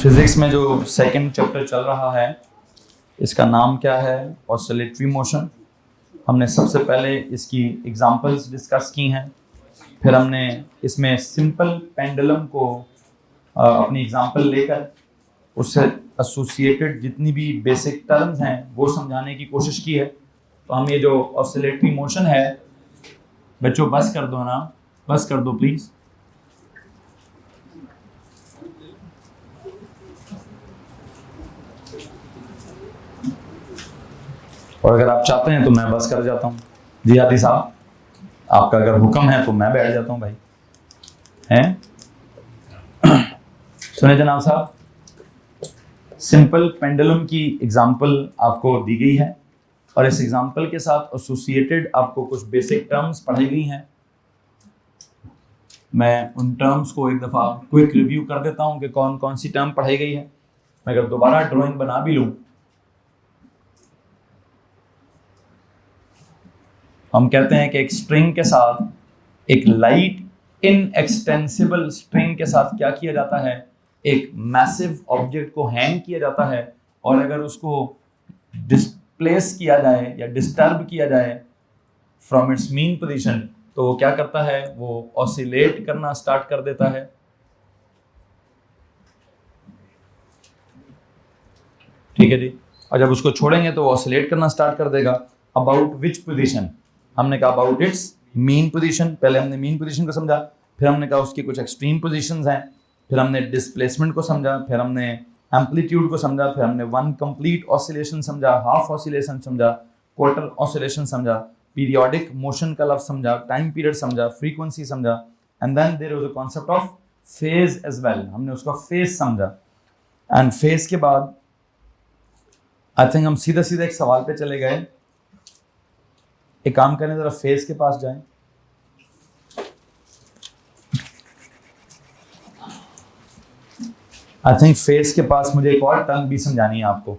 Physics में जो second chapter चल रहा है इसका नाम क्या है? Oscillatory motion. हमने सबसे पहले इसकी एग्जांपल्स डिस्कस की हैं, फिर हमने इसमें सिंपल पेंडुलम को अपनी एग्जांपल लेकर उससे एसोसिएटेड जितनी भी बेसिक टर्म्स हैं वो समझाने की कोशिश की है। तो हम ये जो ऑसिलेटरी मोशन है, बच्चों बस कर दो ना, बस कर दो प्लीज़। और अगर आप चाहते हैं तो मैं बस कर जाता हूँ। जी आदि साहब, आपका अगर हुक्म है तो मैं बैठ जाता हूँ भाई। हैं? सुने जनाब साहब, सिंपल पेंडुलम की एग्जांपल आपको दी गई है और इस एग्जांपल के साथ एसोसिएटेड आपको कुछ बेसिक टर्म्स पढ़ाई गई हैं। मैं उन टर्म्स को एक दफ़ा क्विक रिव्यू कर देता हूँ कि कौन कौन सी टर्म पढ़ाई गई है। मैं अगर दोबारा ड्राइंग बना भी लूँ, हम कहते हैं कि एक स्ट्रिंग के साथ, एक लाइट इनएक्सटेंसिबल स्ट्रिंग के साथ क्या किया जाता है? एक मैसिव ऑब्जेक्ट को हैंग किया जाता है और अगर उसको डिस्प्लेस किया जाए या डिस्टर्ब किया जाए फ्रॉम इट्स मीन पोजीशन तो वो क्या करता है? वो ऑसिलेट करना स्टार्ट कर देता है। ठीक है जी। और जब उसको छोड़ेंगे तो वो ऑसिलेट करना स्टार्ट कर देगा। About which position? हमने कहा अबाउट इट्स मीन पोजीशन। पहले हमने मीन पोजीशन को समझा, फिर हमने कहा उसकी कुछ एक्सट्रीम पोजीशंस हैं, फिर हमने डिस्प्लेसमेंट को समझा, फिर हमने एम्पलीट्यूड को समझा, फिर हमने वन कंप्लीट ऑसिलेशन समझा, हाफ ऑसिलेशन समझा, क्वार्टर ऑसिलेशन समझा, पीरियोडिक मोशन का लफ्ज समझा, टाइम पीरियड समझा, फ्रीक्वेंसी समझा, and then there was a concept of phase as well. हमने उसका फेज समझा एंड फेज के बाद आई थिंक हम सीधा सीधा एक सवाल पे चले गए। एक काम करें, जरा फेस के पास जाएं। आई थिंक फेस के पास मुझे एक और टर्म भी समझानी है आपको।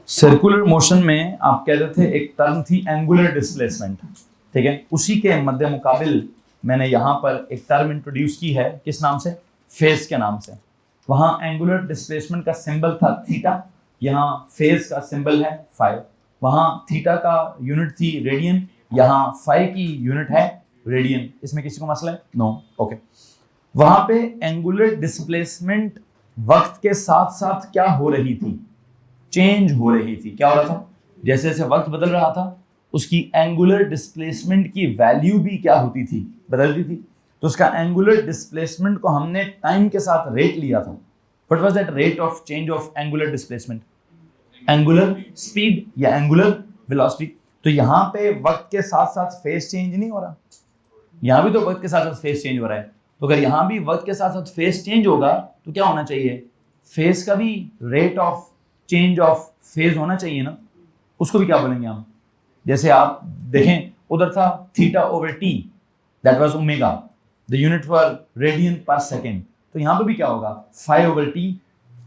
सर्कुलर मोशन में आप कहते थे एक टर्म थी एंगुलर डिस्प्लेसमेंट, ठीक है? उसी के मध्य मुकाबिल मैंने यहां पर एक टर्म इंट्रोड्यूस की है, किस नाम से? फेस के नाम से। वहां एंगुलर डिस्प्लेसमेंट का सिंबल था थीटा, यहाँ फेस का सिंबल है फाई। वहां थीटा का यूनिट थी रेडियन, यहाँ फाई की यूनिट है रेडियन। इसमें किसी को मसला है? No, okay. वहां पे एंगुलर डिस्प्लेसमेंट वक्त के साथ साथ क्या हो रही थी? चेंज हो रही थी। क्या हो रहा था? जैसे जैसे वक्त बदल रहा था उसकी एंगुलर डिस्प्लेसमेंट की वैल्यू भी क्या होती थी? बदलती थी। तो उसका एंगुलर डिस्प्लेसमेंट को हमने टाइम के साथ रेट लिया था। What was that rate of change of angular displacement? Angular speed या एंगुलर वेलोसिटी। तो यहाँ पे वक्त के साथ साथ फेस चेंज नहीं हो रहा, यहाँ भी तो वक्त के साथ साथ फेस चेंज हो रहा है। तो अगर यहाँ भी वक्त के साथ साथ फेस चेंज होगा तो क्या होना चाहिए? फेस का भी rate of change of phase होना चाहिए ना। उसको भी क्या बोलेंगे हम? जैसे आप देखें उधर था theta over T, that was omega, the unit for radian per second. तो यहाँ पे भी क्या होगा? 5 over T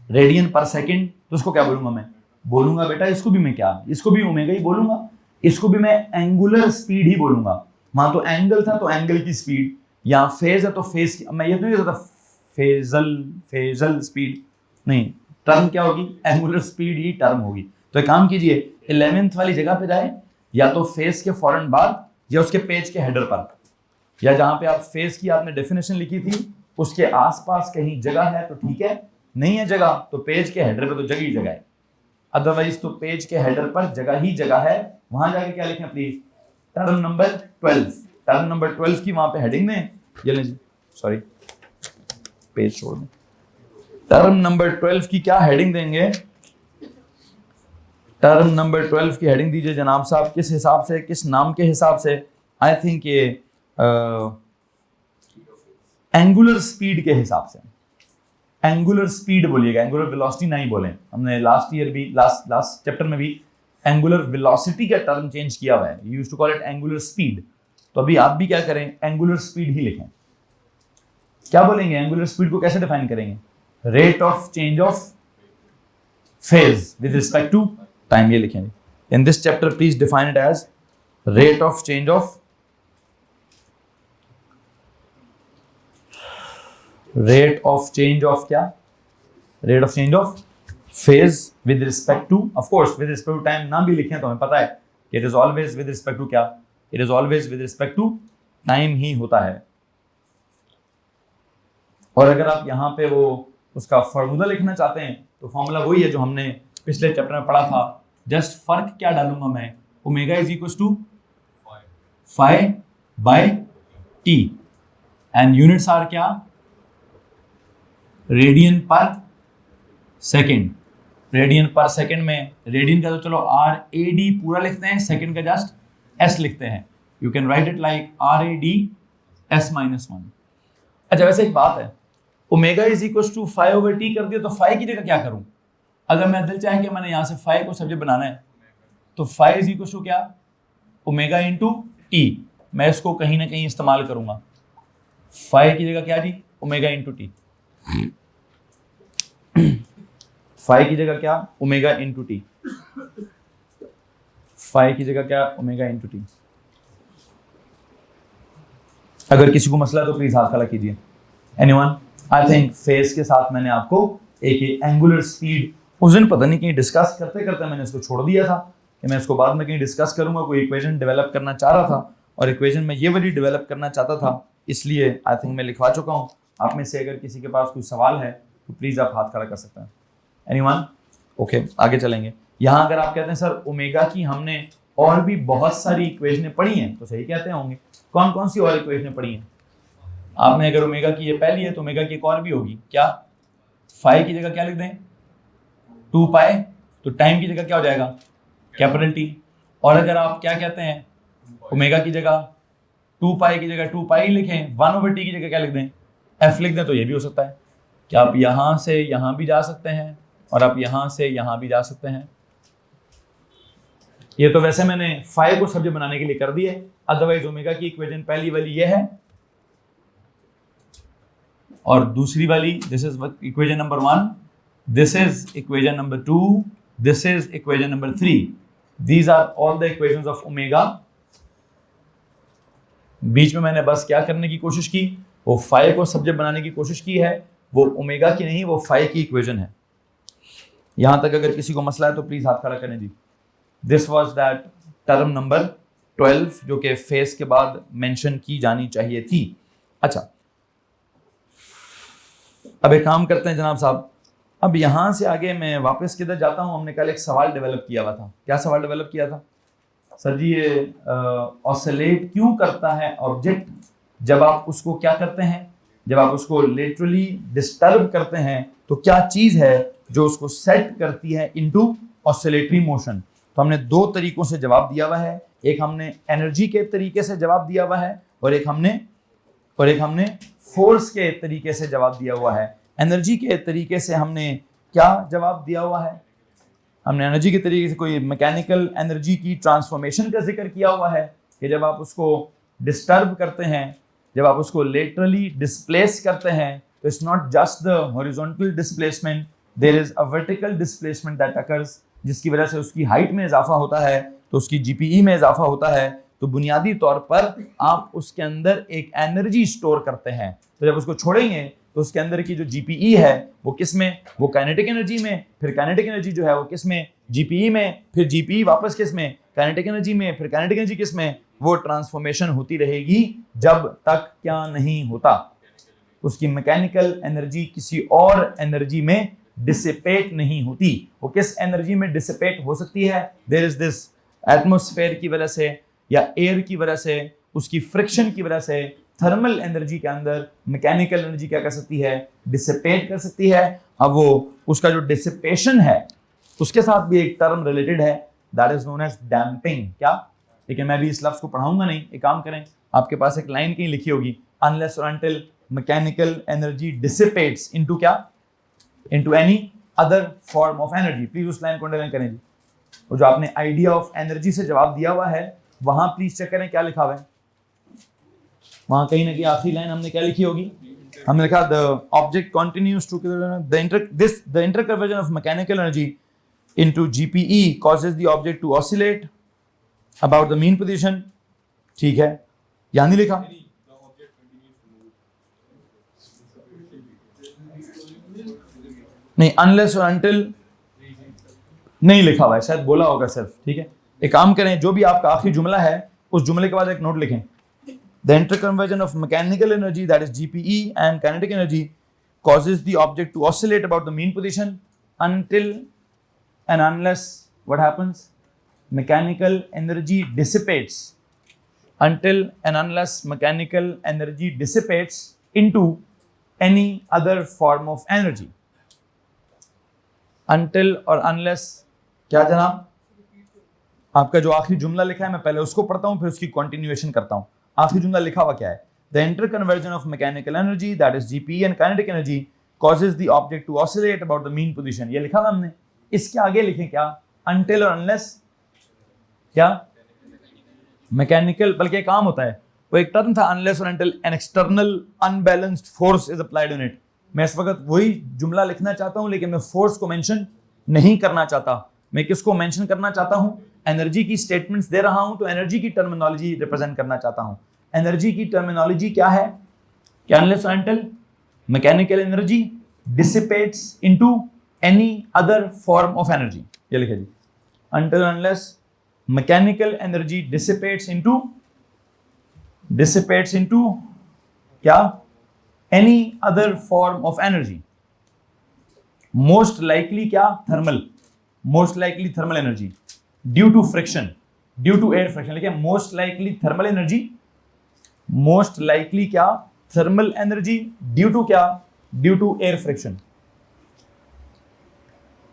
radian per second. तो उसको क्या बोलूंगा मैं? बोलूंगा बेटा इसको भी मैं क्या, इसको भी ओमेगा ही बोलूंगा, इसको भी मैं एंगुलर स्पीड ही बोलूंगा। वहां तो एंगल था तो एंगल की स्पीड, यहाँ फेज है तो फेज की। मैं ये तो नहीं कहता फेजल स्पीड, नहीं, टर्म क्या होगी? एंगुलर स्पीड ही टर्म होगी। तो एक काम कीजिए, 11th वाली जगह पे जाए, या तो फेज के फौरन बाद या उसके पेज के हेडर पर, या जहां पे आप फेज की आपने डेफिनेशन लिखी थी उसके आसपास कहीं जगह है तो ठीक है, नहीं है जगह तो पेज के हेडर पे तो जगह ही जगह है। अदरवाइज तो पेज के हेडर पर जगह ही जगह है। वहां जाके क्या लिखें please? Term number 12। Term number 12 की वहां पे हेडिंग में, ये सॉरी पेज छोड़ दें। टर्म नंबर 12 की क्या हेडिंग देंगे? टर्म नंबर 12 की हेडिंग दीजिए जनाब साहब। किस हिसाब से, किस नाम के हिसाब से? आई थिंक ये एंगुलर स्पीड के हिसाब से। एंगुलर स्पीड बोलिएगा, एंगुलर वेलोसिटी नहीं बोलें। हमने लास्ट ईयर भी, लास्ट चैप्टर में भी एंगुलर वेलोसिटी का टर्म चेंज किया हुआ है, used to call it angular speed. तो अभी आप भी क्या करें? एंगुलर स्पीड ही लिखें। क्या बोलेंगे? एंगुलर स्पीड को कैसे डिफाइन करेंगे? Rate of change of phase with respect to time, ये लिखेंगे। In this chapter please define it as rate of change of rate of change of क्या, rate of change of phase with respect to, of course with respect to time ना भी लिखें तो हमें पता है it is always with respect to क्या, it is always with respect to time ही होता है। और अगर आप यहाँ पे वो उसका फॉर्मूला लिखना चाहते हैं तो फॉर्मूला वही है जो हमने पिछले चैप्टर में पढ़ा था, जस्ट फर्क क्या डालूंगा मैं, omega is equal to phi by t and units are क्या, radian per second. Radian per second में रेडियन का तो चलो आर ए डी पूरा लिखते हैं, सेकेंड का जस्ट एस लिखते हैं, you can write it like r a d s minus one. अच्छा वैसे एक बात है, omega is equal to phi over t कर दिया तो फाई की जगह क्या करूं, अगर मैं दिल चाहे कि मैंने यहाँ से फाई को सब्जेक्ट बनाना है तो फाई इज इक्वल टू क्या, ओमेगा इंटू टी, मैं इसको कहीं ना कहीं इस्तेमाल करूंगा, फाई की जगह क्या जी, ओमेगा इंटू टी, फाई की जगह क्या, ओमेगा इंटू टी, फाई की जगह क्या, ओमेगा इंटू टी। अगर किसी को मसला तो प्लीज हाथ खड़ा कीजिए। एनीवन? आई थिंक फेज के साथ मैंने आपको एक एंगुलर स्पीड उस दिन पता नहीं कहीं डिस्कस करते करते मैंने इसको छोड़ दिया था कि मैं इसको बाद में कहीं डिस्कस करूंगा, कोई इक्वेशन डेवलप करना चाह रहा था और इक्वेशन में ये वाली डेवलप करना चाहता था, इसलिए आई थिंक मैं लिखवा चुका हूँ। आप में से अगर किसी के पास कोई सवाल है तो प्लीज आप हाथ खड़ा कर सकते हैं। एनीवन? ओके, आगे चलेंगे। यहाँ अगर आप कहते हैं सर ओमेगा की हमने और भी बहुत सारी इक्वेशनें पढ़ी हैं, तो सही कहते होंगे। कौन कौन सी और इक्वेशनें पढ़ी हैं आपने? अगर ओमेगा की ये पहली है तो ओमेगा की एक और भी होगी, क्या, फाई की जगह क्या लिख दें, 2 पाई, तो टाइम की जगह क्या हो जाएगा, कैपिटल टी। और अगर आप क्या कहते हैं ओमेगा की जगह 2 पाई की जगह 2 पाई लिखें, 1 ओवर टी की जगह क्या लिख दें, एफ लिख दें, तो ये भी हो सकता है कि आप यहाँ से यहाँ भी जा सकते हैं और आप यहाँ से यहाँ भी जा सकते हैं। ये तो वैसे मैंने फाई को सब्जेक्ट बनाने के लिए कर दिए, अदरवाइज ओमेगा की इक्वेशन पहली वाली ये है और दूसरी वाली this is equation number 1, this is equation number 2, this is equation number 3। These are all the equations of omega. बीच में मैंने बस क्या करने की कोशिश की, वो फाई को सब्जेक्ट बनाने की कोशिश की है, वो ओमेगा की नहीं, वो फाई की इक्वेशन है। यहां तक अगर किसी को मसला है तो प्लीज हाथ खड़ा करें जी। This was that term number 12 जो कि फेस के बाद मेंशन की जानी चाहिए थी। अच्छा, अब एक काम करते हैं जनाब साहब, अब यहां से आगे मैं वापस किधर जाता हूं। हमने कल एक सवाल डेवलप किया हुआ था। क्या सवाल डेवलप किया था सर जी? ये ऑसिलेट क्यों करता है ऑब्जेक्ट जब आप उसको क्या करते हैं, जब आप उसको लिटरली डिस्टर्ब करते हैं, तो क्या चीज है जो उसको सेट करती है इनटू ऑसिलेटरी मोशन? तो हमने दो तरीकों से जवाब दिया हुआ है, एक हमने एनर्जी के तरीके से जवाब दिया हुआ है और एक हमने फोर्स के तरीके से जवाब दिया हुआ है। एनर्जी के तरीके से हमने क्या जवाब दिया हुआ है? हमने एनर्जी के तरीके से कोई मैकेनिकल एनर्जी की ट्रांसफॉर्मेशन का जिक्र किया हुआ है कि जब आप उसको डिस्टर्ब करते हैं, जब आप उसको लेटरली डिस्प्लेस करते हैं, तो it's not just the horizontal displacement, there is a vertical displacement that occurs, जिसकी वजह से उसकी हाइट में इजाफा होता है, तो उसकी जीपीई में इजाफा होता है। तो बुनियादी तौर पर आप उसके अंदर एक एनर्जी स्टोर करते हैं, तो जब उसको छोड़ेंगे तो उसके अंदर की जो जीपीई है वो किस में, वो काइनेटिक एनर्जी में, फिर काइनेटिक एनर्जी जो है वो किस में, जीपीई में, फिर जीपीई वापस किस में, काइनेटिक एनर्जी में, फिर काइनेटिक एनर्जी किस में, वो ट्रांसफॉर्मेशन होती रहेगी जब तक क्या नहीं होता, उसकी मैकेनिकल एनर्जी किसी और एनर्जी में डिसिपेट नहीं होती। वो किस एनर्जी में डिसिपेट हो सकती है? देयर इज दिस एटमॉस्फेयर की वजह से या एयर की वजह से, उसकी फ्रिक्शन की वजह से थर्मल एनर्जी के अंदर मैकेनिकल एनर्जी क्या कर सकती है, डिसिपेट कर सकती है। अब वो उसका जो डिसिपेशन है उसके साथ भी एक टर्म रिलेटेड है, that is known as damping. क्या? लेकिन मैं भी इस लफ्ज को पढ़ाऊंगा नहीं, एक काम करें, आपके पास एक लाइन कहीं लिखी होगी, अनलेस और until mechanical energy dissipates into क्या, into any other form of energy. Please उस लाइन को अंडरलाइन करें जी। वो जो आपने आइडिया ऑफ एनर्जी से जवाब दिया हुआ है वहां प्लीज चेक करें क्या लिखा हुआ है। वहां कहीं ना कहीं आखिरी लाइन हमने क्या लिखी होगी, हमने लिखा the object continues to the interconversion of mechanical energy into GPE causes the object to oscillate about the mean position. ठीक है, यहां नहीं लिखा, नहीं, अनलेस और अनटिल नहीं लिखा हुआ है, शायद बोला होगा सिर्फ। ठीक है, एक काम करें, जो भी आपका आखिरी जुमला है उस जुमले के बाद एक नोट लिखें। The interconversion of mechanical energy that is GPE and kinetic energy causes the object to oscillate about the mean position until and unless what happens, mechanical energy dissipates, until and unless mechanical energy dissipates into any other form of energy. Until और unless क्या जनाब? आपका जो आखिरी जुमला लिखा है मैं पहले उसको पढ़ता हूं, फिर उसकी कंटिन्यूएशन करता हूं। आखिरी जुमला लिखा हुआ क्या है? The interconversion of mechanical energy, that is GPE and kinetic energy, causes the object to oscillate about the mean position. ये लिखा हुआ हमने। इसके आगे लिखें क्या? Until और unless क्या? Mechanical, बल्कि एक काम होता है, वो एक टर्म था unless और until an external unbalanced force is applied on it. मैं इस वक्त वही जुमला लिखना चाहता हूं, लेकिन मैं फोर्स को मेंशन नहीं करना चाहता। मैं किसको मेंशन करना चाहता हूं? एनर्जी की स्टेटमेंट्स दे रहा हूं तो एनर्जी की टर्मिनोलॉजी रिप्रेजेंट करना चाहता हूं। एनर्जी की टर्मिनोलॉजी क्या है? अनलेस और until mechanical energy dissipates into any other form of energy. ये लिखिए जी, until unless mechanical energy dissipates into क्या? Any other form of energy. Most likely क्या? Thermal, most likely thermal energy due to friction, due to air friction. लिखिए most likely thermal energy, most likely क्या? Thermal energy due to क्या? Due to air friction.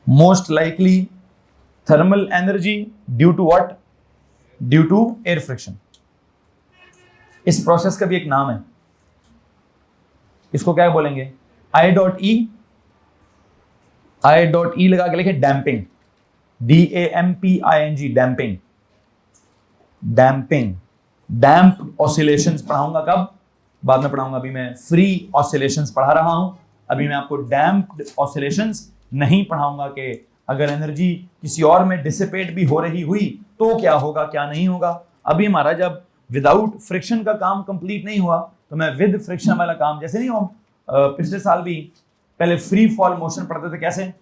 Most likely thermal energy due to what? Due to air friction. इस process का भी एक नाम है, इसको क्या बोलेंगे? आई डॉट ई लगा के लिखे डैम्पिंग, DAMPING, डैम्पिंग। डैम्पिंग, डैम्प ऑसिलेशंस पढ़ाऊंगा कब? बाद में पढ़ाऊंगा। अभी मैं फ्री ऑसिलेशंस पढ़ा रहा हूं, अभी मैं आपको डैम्प्ड ऑसिलेशंस नहीं पढ़ाऊंगा कि अगर एनर्जी किसी और में डिसिपेट भी हो रही हुई तो क्या होगा, क्या नहीं होगा। अभी हमारा जब विदाउट फ्रिक्शन का काम कंप्लीट नहीं हुआ तो मैं विद फ्रिक्शन वाला काम, जैसे नहीं हो पिछले साल भी पहले फ्री फॉल मोशन पढ़ते थे, कैसे?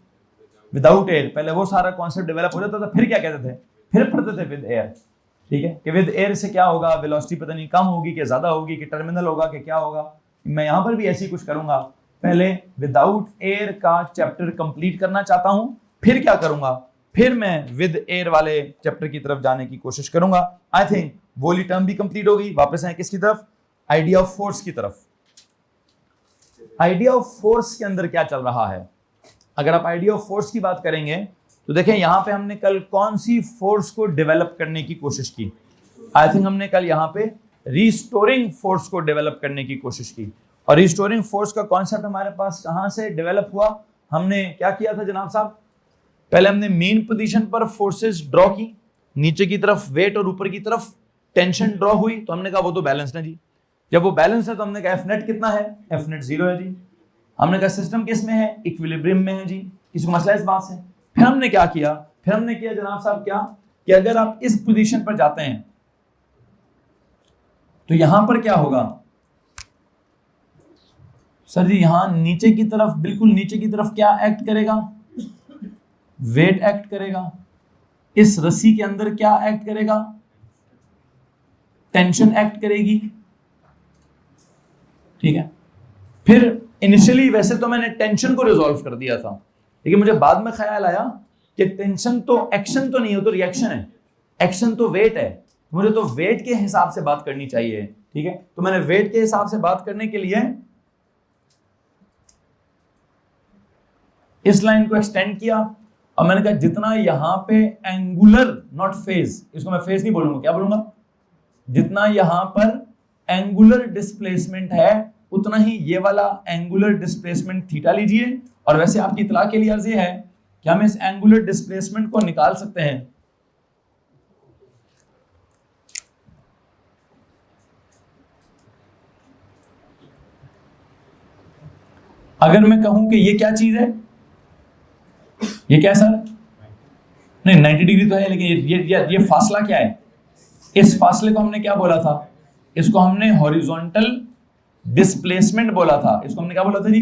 Without air. पहले वो सारा कॉन्सेप्ट डेवलप हो जाता था, फिर क्या कहते थे? फिर पढ़ते थे विद एयर। ठीक है, कि विद एयर से क्या होगा? वेलोसिटी पता नहीं कम होगी कि ज्यादा होगी कि टर्मिनल होगा कि क्या होगा। मैं यहां पर भी ऐसी कुछ करूंगा, पहले विदाउट एयर का चैप्टर कंप्लीट करना चाहता हूं, फिर क्या करूंगा? फिर मैं विद एयर वाले चैप्टर की तरफ जाने की कोशिश करूंगा। आई थिंक वो टर्म भी कंप्लीट होगी। वापस आए किसकी तरफ? आइडिया ऑफ फोर्स की तरफ। आइडिया ऑफ फोर्स के अंदर क्या चल रहा है? अगर आप आइडिया ऑफ फोर्स की बात करेंगे तो देखें यहां पे हमने कल कौन सी फोर्स को डेवलप करने की कोशिश की? आई थिंक हमने कल यहां पे रिस्टोरिंग फोर्स को डेवलप करने की कोशिश की। और रिस्टोरिंग फोर्स का कॉन्सेप्ट हमारे पास कहां से डेवलप हुआ? हमने क्या किया था जनाब साहब? पहले हमने मेन पोजीशन पर फोर्सेस ड्रॉ की, नीचे की तरफ वेट और ऊपर की तरफ टेंशन ड्रॉ हुई, तो हमने कहा वो तो बैलेंस है जी। जब वो बैलेंस है तो हमने कहा एफ नेट कितना है? एफ नेट 0 है जी। हमने कहा सिस्टम किस में है? इक्विलिब्रियम में है जी। किसी को मसला इस बात से? फिर हमने क्या किया? फिर हमने किया जनाब साहब क्या कि अगर आप इस पोजीशन पर जाते हैं तो यहां पर क्या होगा? सर जी यहां नीचे की तरफ, बिल्कुल नीचे की तरफ क्या एक्ट करेगा? वेट एक्ट करेगा। इस रस्सी के अंदर क्या एक्ट करेगा? टेंशन एक्ट करेगी। ठीक है, फिर इनिशियली वैसे तो मैंने टेंशन को रिजॉल्व कर दिया था, लेकिन मुझे बाद में ख्याल आया कि टेंशन तो एक्शन तो नहीं हो, तो रिएक्शन है। एक्शन तो वेट है, मुझे तो वेट के हिसाब से बात करनी चाहिए। ठीक है, तो मैंने वेट के हिसाब से बात करने के लिए इस लाइन को एक्सटेंड किया और मैंने कहा जितना यहां पे एंगुलर, नॉट फेज, इसको मैं फेज नहीं बोलूंगा, क्या बोलूंगा? जितना यहां पर एंगुलर डिस्प्लेसमेंट है उतना ही ये वाला एंगुलर डिस्प्लेसमेंट थीटा लीजिए। और वैसे आपकी इतला के लिए अर्ज ये है कि हम इस एंगुलर डिस्प्लेसमेंट को निकाल सकते हैं। अगर मैं कहूं कि ये क्या चीज है, ये क्या है सर? नहीं 90 डिग्री तो है, लेकिन ये फासला क्या है? इस फासले को हमने क्या बोला था? इसको हमने हॉरिजॉन्टल डिस्प्लेसमेंट बोला था। इसको हमने क्या बोला था जी?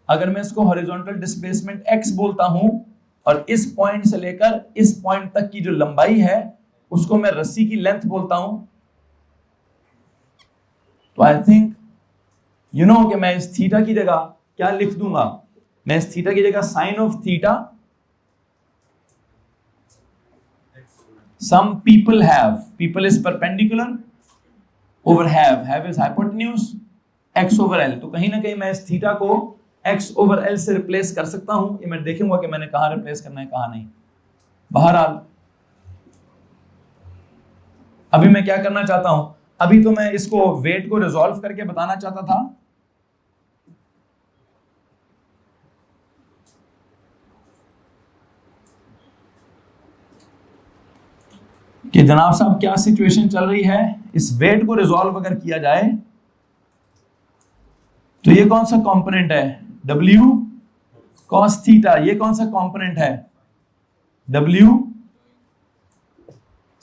अगर मैं इसको हॉरिजॉन्टल डिस्प्लेसमेंट x बोलता हूं और इस पॉइंट से लेकर इस पॉइंट तक की जो लंबाई है उसको मैं रस्सी की लेंथ बोलता हूं, तो आई थिंक यू नो कि मैं इस थीटा की जगह क्या लिख दूंगा, मैं इस थीटा की जगह sine of theta, some people have, people is perpendicular over have is hypotenuse, x over l, तो कहीं ना कहीं मैं इस थीटा को x over l से रिप्लेस कर सकता हूं। ये मैं देखूंगा कि मैंने कहां रिप्लेस करना है कहां नहीं। बहरहाल अभी मैं क्या करना चाहता हूं, अभी तो मैं इसको वेट को रिजॉल्व करके बताना चाहता था कि जनाब साहब क्या सिचुएशन चल रही है। इस वेट को रिजॉल्व अगर किया जाए तो ये कौन सा कंपोनेंट है, W cos थीटा, ये कौन सा कंपोनेंट है, W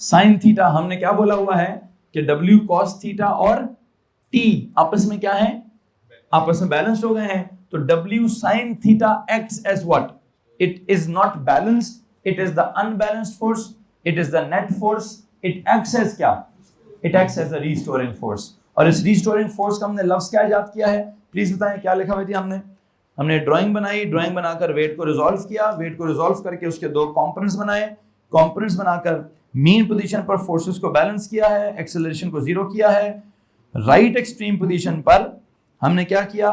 sin थीटा। हमने क्या बोला हुआ है कि W cos थीटा और T आपस में क्या है, आपस में बैलेंस्ड हो गए हैं। तो W sin theta acts as what, it is not balanced, it is the unbalanced force, it is the net force, it acts as क्या, it acts as the restoring force। और इस restoring force का हमने लफ्ज क्या इजाद किया है, प्लीज बताएं क्या लिखा हुआ है। हमने ड्राइंग बनाई, ड्राइंग बनाकर वेट को रिजॉल्व किया, वेट को रिजॉल्व करके उसके दो कंपोनेंट्स बनाए, कंपोनेंट्स बनाकर मीन पोजीशन पर फोर्सेस को बैलेंस किया है, एक्सेलरेशन को जीरो किया है। राइट एक्सट्रीम पोजीशन पर हमने क्या किया,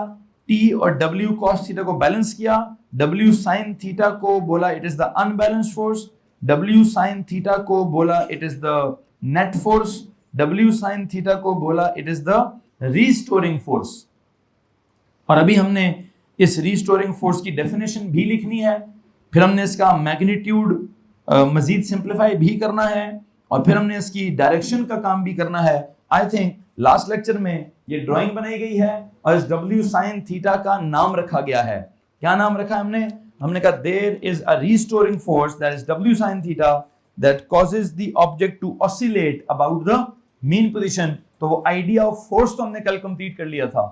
T और W cos थीटा को बैलेंस किया, W sin थीटा को बोला it is the unbalanced force, W sin theta को बोला it is the net force, W sin theta को बोला it is the restoring force. और अभी हमने इस रिस्टोरिंग फोर्स की डेफिनेशन भी लिखनी है, फिर हमने इसका मैग्नीट्यूड मजीद सिंप्लीफाई भी करना है, और फिर हमने इसकी डायरेक्शन का काम भी करना है। आई थिंक लास्ट लेक्चर में ये ड्राइंग बनाई गई है और इस W sin थीटा का नाम रखा गया है। क्या नाम रखा है हमने कहा there is a restoring force that is W sin theta that causes the object to oscillate about the mean position. तो वो आइडिया ऑफ फोर्स तो हमने कल कंप्लीट कर लिया था,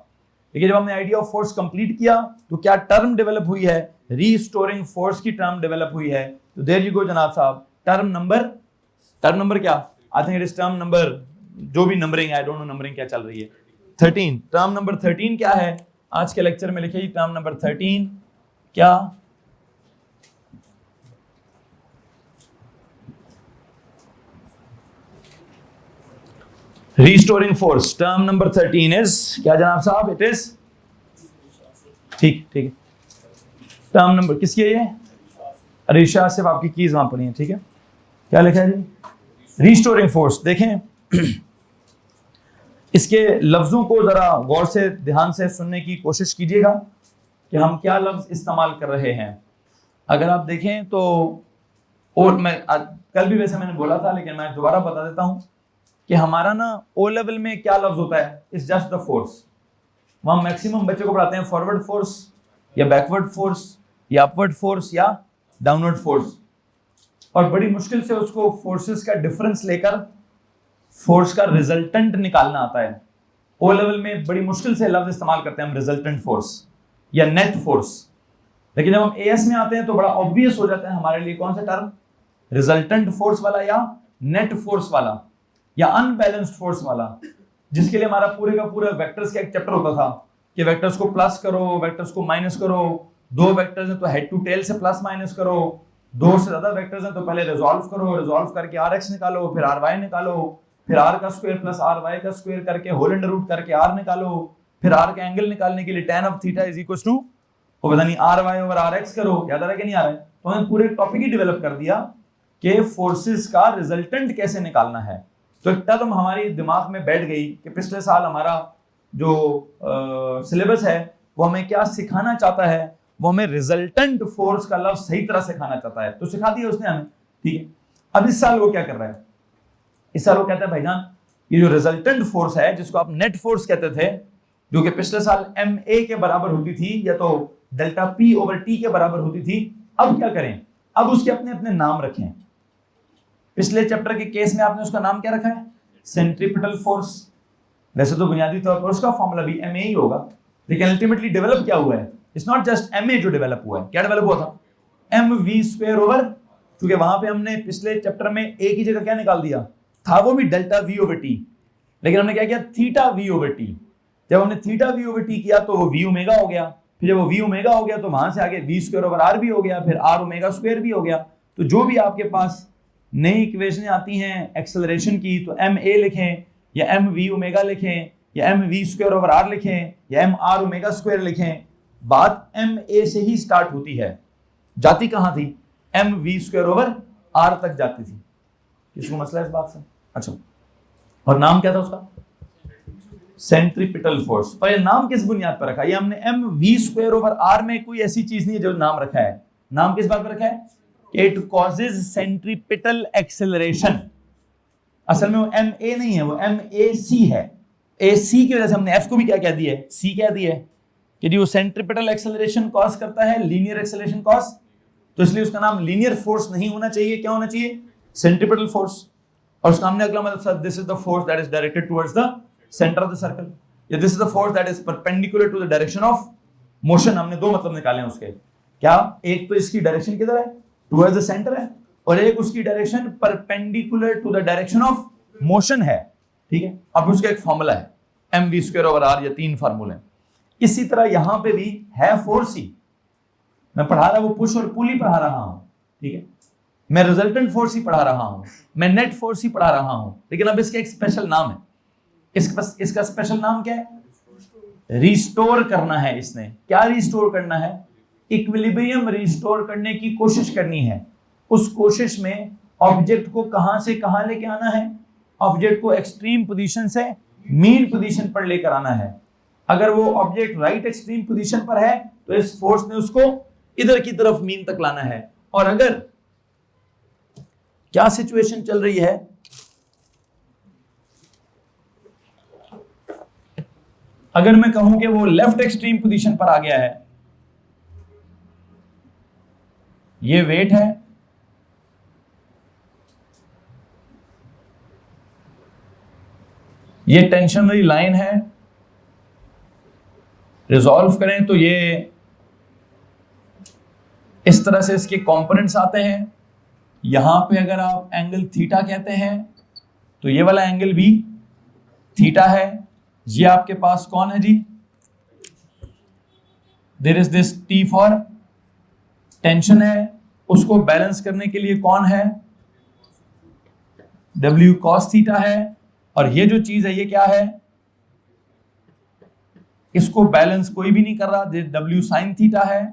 लेकिन जब हमने आइडिया ऑफ फोर्स कंप्लीट किया तो क्या टर्म डेवलप हुई है, रीस्टोरिंग फोर्स की टर्म डेवलप हुई है। तो देयर यू गो जनाब साहब, टर्म नंबर क्या, I think it is term number, जो भी numbering, I don't know numbering क्या चल रही है, 13। टर्म नंबर 13 क्या है आज के लेक्चर में लिखिए, टर्म नंबर 13 क्या, restoring force. Term number 13 is क्या जनाब साहब, इट इज ठीक है। टर्म नंबर किसकी है ये, अरीशा, सिर्फ आपकी कीज वहां पर है, ठीक है। क्या लिखा है जी, रिस्टोरिंग फोर्स। देखें इसके लफ्जों को जरा गौर से ध्यान से सुनने की कोशिश कीजिएगा कि हम क्या लफ्ज इस्तेमाल कर रहे हैं। अगर आप देखें तो, और मैं कल भी वैसे मैंने बोला था लेकिन मैं दोबारा बता देता हूं कि हमारा ना ओ लेवल में क्या लफ्ज होता है, इज जस्ट द फोर्स। वहां मैक्सिमम बच्चों को पढ़ाते हैं फॉरवर्ड फोर्स या बैकवर्ड फोर्स या अपवर्ड फोर्स या डाउनवर्ड फोर्स, और बड़ी मुश्किल से उसको फोर्सेस का डिफरेंस लेकर फोर्स का रिजल्टेंट निकालना आता है। ओ लेवल में बड़ी मुश्किल से लफ्ज इस्तेमाल करते हैं हम रिजल्टेंट फोर्स या नेट फोर्स, लेकिन जब हम एएस में आते हैं तो बड़ा ऑब्वियस हो जाता है हमारे लिए कौन सा टर्म, रिजल्टेंट फोर्स वाला या नेट फोर्स वाला या अनबैलेंस्ड फोर्स वाला, जिसके लिए हमारा पूरे का पूरा वेक्टर्स का एक चैप्टर होता था कि वेक्टर्स को प्लस करो, वेक्टर्स को माइनस करो, दो वेक्टर्स हैं तो हेड टू टेल से प्लस माइनस करो, दो से ज्यादा वेक्टर्स हैं तो पहले रिजॉल्व करो, रिजॉल्व करके आर एक्स निकालो, फिर आर वाई निकालो, फिर आर का स्क्वायर प्लस आर वाई का स्क्वायर करके होल अंडर रूट करके आर निकालो, फिर आर का एंगल निकालने के लिए tan of theta is equal to वो पता नहीं r y over r x करो। याद आ रहा है कि नहीं आ रहा है? तो हमने पूरे टॉपिक ही डेवलप कर दिया कि फोर्सेस का रिजल्टेंट कैसे निकालना है। तो एक टर्म हमारी दिमाग में बैठ गई कि पिछले साल हमारा जो सिलेबस है वो हमें क्या सिखाना चाहता है, वो हमें रिजल्टेंट फोर्स का लफ्ज सही तरह सिखाना चाहता है, तो सिखा दिया उसने हमें, ठीक है। अब इस साल वो क्या कर रहा है, इस साल वो कहता है भाईजान ये जो रिजल्टेंट फोर्स है जिसको आप नेट फोर्स कहते थे, जो कि पिछले साल MA के बराबर होती थी या तो डेल्टा P ओवर T के बराबर होती थी, अब क्या करें, अब उसके अपने अपने नाम रखें। पिछले चैप्टर के केस में आपने उसका नाम क्या रखा है, सेंट्रीपिटल फोर्स। वैसे तो बुनियादी तौर पर उसका फॉर्मूला भी MA ही होगा, लेकिन अल्टीमेटली डेवलप क्या हुआ है, it's not just m a जो डेवलप हुआ है, क्या डेवलप हुआ था, एम वी स्क्वायर ओवर, क्योंकि वहां पे हमने पिछले चैप्टर में ए की जगह क्या निकाल दिया था, वो भी डेल्टा वी ओवर टी, लेकिन हमने क्या किया, थीटा वी ओवर टी। जब हमने थीटा वी ओवर टी किया तो वो वी ओमेगा हो गया, फिर जब वो वी ओमेगा हो गया तो वहां से आगे वी स्क्वायर ओवर आर भी हो गया, फिर आर ओमेगा स्क्वायर भी हो गया। तो जो भी आपके पास नई इक्वेशन आती हैं एक्सेलरेशन की, तो एम ए लिखें या एम वी ओमेगा लिखें या m v square over r लिखें या एम आर ओमेगा स्क्वायर लिखें, बात एम ए से ही स्टार्ट होती है। जाती कहां थी, m v square over r तक जाती थी। किसको मसला है इस बात से? अच्छा, और नाम क्या था उसका, सेंट्रीपिटल फोर्स। और ये नाम किस बुनियाद पर रखा, ये हमने m v square over r में कोई ऐसी चीज नहीं है जो नाम रखा है, नाम किस बात पर रखा है, इट कॉजेज सेंट्रीपिटल एक्सेलरेशन। असल में वो एम ए नहीं है, वो एम ए सी है। ए सी की वजह से हमने एफ को भी क्या कह दिया है, सी कह दिया है, कि वो सेंट्रीपिटल एक्सेलरेशन कॉज करता है, लीनियर एक्सेलरेशन कॉज, तो इसलिए उसका नाम लीनियर फोर्स नहीं होना चाहिए, क्या होना चाहिए, सेंट्रीपिटल फोर्स। और उसका हमने अगला मतलब, this is the force that is directed towards the centre of the circle, या this is the force that is perpendicular to the direction of motion. हमने दो मतलब निकाले हैं उसके, क्या, एक तो इसकी डायरेक्शन किधर है, टुवर्ड्स द सेंटर है, और एक उसकी direction perpendicular to the direction of motion है, ठीक है। अब उसका एक फॉर्मूला है m v square over r, या तीन फार्मूले। इसी तरह यहां पे भी है फोर्स ही, मैं पढ़ा रहा वो पुश और पुल ही पढ़ा रहा हूं, ठीक है, मैं रिजल्टेंट फोर्स ही पढ़ा रहा हूं, मैं नेट फोर्स ही पढ़ा रहा हूं, लेकिन अब इसका एक स्पेशल नाम है। इसका स्पेशल नाम क्या है, रिस्टोर करना है। इसने क्या रिस्टोर करना है, इक्विलिब्रियम रिस्टोर करने की कोशिश करनी है। उस कोशिश में ऑब्जेक्ट को कहां से कहां लेके आना है, ऑब्जेक्ट को एक्सट्रीम पोजीशन से मीन पोजीशन पर लेकर आना है। अगर वो ऑब्जेक्ट राइट एक्सट्रीम पोजीशन पर है तो इस फोर्स ने उसको इधर की तरफ मीन तक लाना है। और अगर क्या सिचुएशन चल रही है, अगर मैं कहूं कि वो लेफ्ट एक्सट्रीम पोजीशन पर आ गया है, ये वेट है, ये टेंशनरी लाइन है, रिजॉल्व करें तो ये इस तरह से इसके कंपोनेंट्स आते हैं। यहां पे अगर आप एंगल थीटा कहते हैं तो ये वाला एंगल भी थीटा है। ये आपके पास कौन है जी, there is this T for tension है, उसको बैलेंस करने के लिए कौन है, W cos थीटा है। और ये जो चीज है ये क्या है, इसको बैलेंस कोई भी नहीं कर रहा, W sin थीटा है।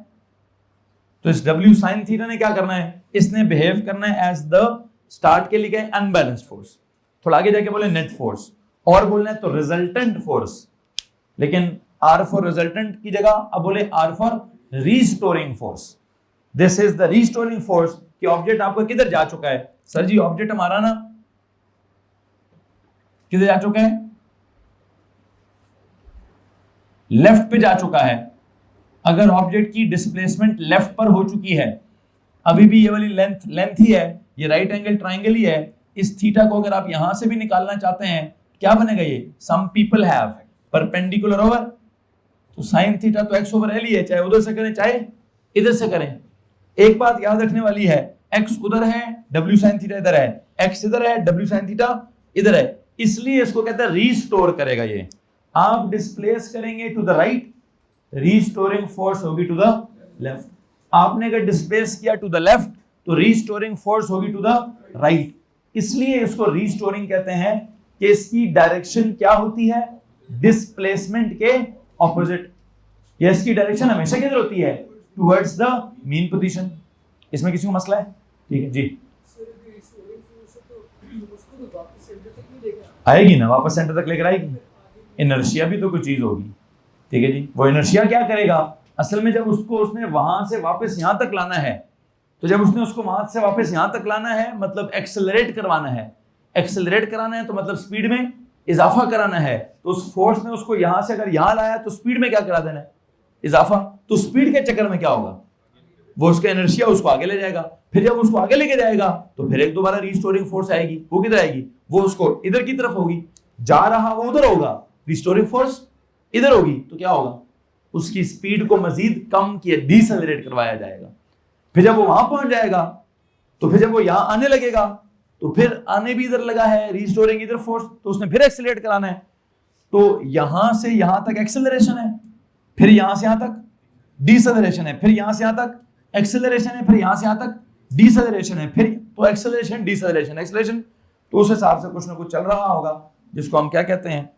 तो इस W sin थीटा ने क्या करना है, इसने बिहेव करना है एज द, स्टार्ट के लिए अनबैलेंस्ड फोर्स, थोड़ा आगे जाके बोले नेट फोर्स, और बोलना है तो रिजल्टेंट फोर्स, लेकिन R फॉर रिजल्टेंट की जगह अब बोले R for restoring force. This is the restoring force कि ऑब्जेक्ट आपका किधर जा चुका है, सर जी ऑब्जेक्ट हमारा ना किधर जा चुका है, लेफ्ट पे जा चुका है। अगर ऑब्जेक्ट की डिस्प्लेसमेंट लेफ्ट पर हो चुकी है, अभी भी ये वाली लेंथ ही है, ये राइट एंगल ट्राइंगल ही है, इस थीटा को अगर आप यहां से भी निकालना चाहते हैं क्या बनेगा, ये some people have perpendicular over, तो साइन थीटा तो एक्स ओवर एल ही है, चाहे उधर से करें चाहे इधर से करें। एक बात याद रखने वाली है, एक्स उधर है, डब्ल्यू साइन थीटा इधर है, एक्स इधर है, डब्ल्यू साइन थीटा इधर है, इसलिए इसको कहते हैं रीस्टोर करेगा। ये आप डिस्प्लेस करेंगे to the right, restoring force होगी टू द लेफ्ट। आपने अगर डिस्प्लेस किया टू द लेफ्ट तो रीस्टोरिंग फोर्स होगी टू द राइट। इसलिए इसको रीस्टोरिंग कहते हैं कि इसकी डायरेक्शन क्या होती है, डिस्प्लेसमेंट के ऑपोजिट। या इसकी डायरेक्शन हमेशा किधर होती है, टुवर्ड्स द मीन पोजीशन। इसमें किसी को मसला है, ठीक है जी, आएगी ना, वापस सेंटर तक लेकर आएगी। इनर्शिया भी तो कोई चीज होगी, ठीक है जी। वो इनर्शिया क्या करेगा, असल में जब उसको उसने वहां से वापस यहां तक लाना है, तो जब उसने उसको वहां से वापस यहां तक लाना है मतलब एक्सेलरेट करवाना है, एक्सेलरेट कराना है तो मतलब स्पीड में इजाफा कराना है, तो उस फोर्स ने उसको यहां से अगर यहां लाया तो स्पीड में क्या करा देना है, इजाफा। तो स्पीड के चक्कर में क्या होगा, वो उसका इनर्शिया उसको आगे ले जाएगा। फिर जब उसको आगे लेके जाएगा तो फिर एक दोबारा रिस्टोरिंग फोर्स आएगी, वो किधर आएगी, वो उसको इधर की तरफ होगी, जा रहा वो उधर होगा, रिस्टोरिंग फोर्स इधर होगी, तो क्या होगा, उसकी स्पीड को मजीद कम किया, डिसेलरेट करवाया जाएगा। फिर जब वो वहां पहुंच जाएगा तो फिर जब वो यहां आने लगेगा तो फिर आने भी इधर लगा है, रिस्टोरिंग इधर फोर्स, तो उसने फिर एक्सेलरेट कराना है। तो यहां से यहां तक एक्सेलरेशन है, फिर यहां से यहां तक डिसेलरेशन है, फिर यहां से यहां तक एक्सेलरेशन है, फिर यहां से यहां तक डिसेलरेशन है, फिर तो एक्सेलरेशन डिसेलरेशन एक्सेलरेशन। तो उस हिसाब से कुछ ना कुछ चल रहा होगा जिसको हम क्या कहते हैं,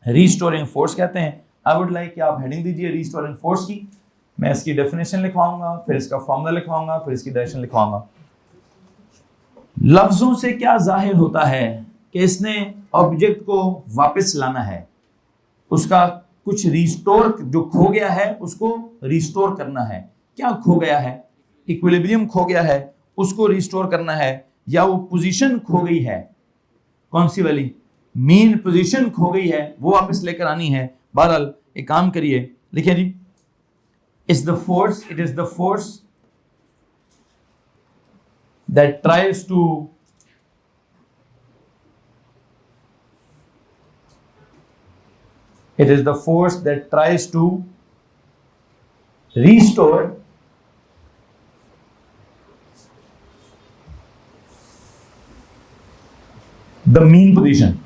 रिस्टोरिंग फोर्स कहते हैं। आई वुड लाइक कि आप हेडिंग दीजिए रिस्टोरिंग फोर्स की, मैं इसकी डेफिनेशन लिखवाऊंगा, फिर इसका फॉर्मूला लिखवाऊंगा, फिर इसकी डायरेक्शन लिखवाऊंगा। लफ्जों से क्या जाहिर होता है कि इसने ऑब्जेक्ट को वापस लाना है, उसका कुछ रिस्टोर, जो खो गया है उसको रिस्टोर करना है। क्या खो गया है? इक्विलिब्रियम खो गया है, उसको रिस्टोर करना है, या वो पोजीशन खो गई है, कौन सी वाली, मीन पोजीशन खो गई है, वो वापस लेकर आनी है। बहरहाल एक काम करिए, लिखिए जी, it is the force that tries to it is the force that tries to restore the mean position,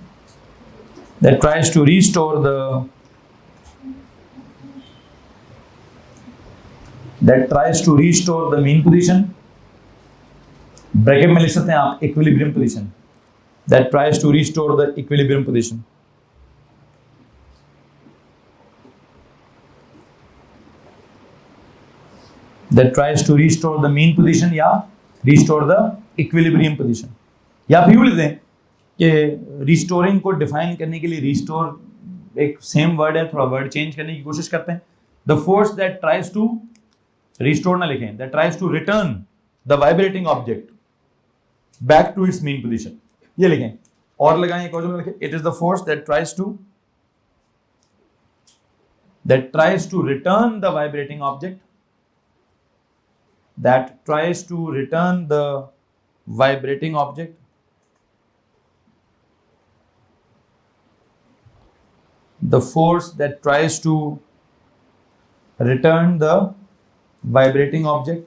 that tries to restore the mean position, bracket में लिख सकते हैं आप equilibrium position, that tries to restore the equilibrium position. That tries to restore the mean position या restore the equilibrium position। या फिर यूँ लिख दें कि रिस्टोरिंग को डिफाइन करने के लिए रिस्टोर एक सेम वर्ड है, थोड़ा वर्ड चेंज करने की कोशिश करते हैं। The force that tries to, restore ना लिखें, that tries to return the vibrating object back to its mean position, ये लिखें। और लगाएं एक और जो लिखें, it is the force that tries to return the vibrating object, that tries to return the vibrating object the force that tries to return the vibrating object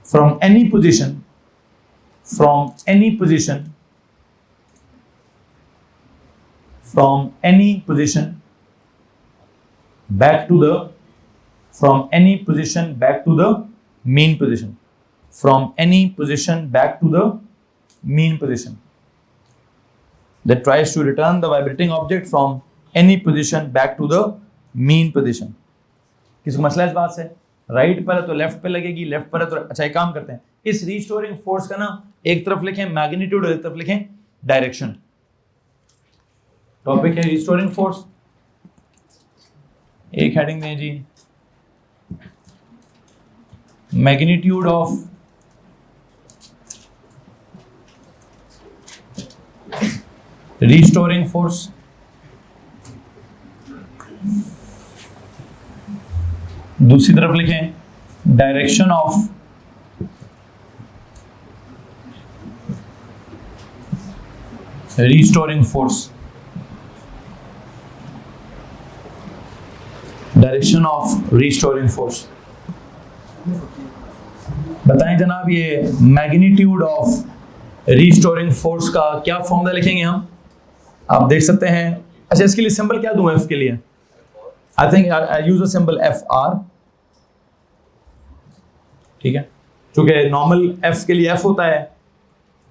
from any position back to the from any position back to the mean position, that tries to return the vibrating object from any position back to the mean position। किसी को मसला इस बात से, right पर है तो left पे लगेगी, लेफ्ट पर है तो, अच्छा एक काम करते हैं, इस रिस्टोरिंग फोर्स का ना एक तरफ लिखें मैग्नीट्यूड और एक तरफ लिखें डायरेक्शन। टॉपिक है रिस्टोरिंग फोर्स, एक हेडिंग दें जी, मैग्नीट्यूड ऑफ रिस्टोरिंग फोर्स, दूसरी तरफ लिखें direction of restoring force, direction of restoring force. बताएं जनाब, ये मैग्नीट्यूड ऑफ रिस्टोरिंग फोर्स का क्या फॉर्मूला लिखेंगे हम? आप देख सकते हैं, अच्छा इसके लिए सिंबल क्या दूं एफ के लिए? I think I use a symbol F R, ठीक है, क्योंकि नॉर्मल एफ के लिए एफ होता है,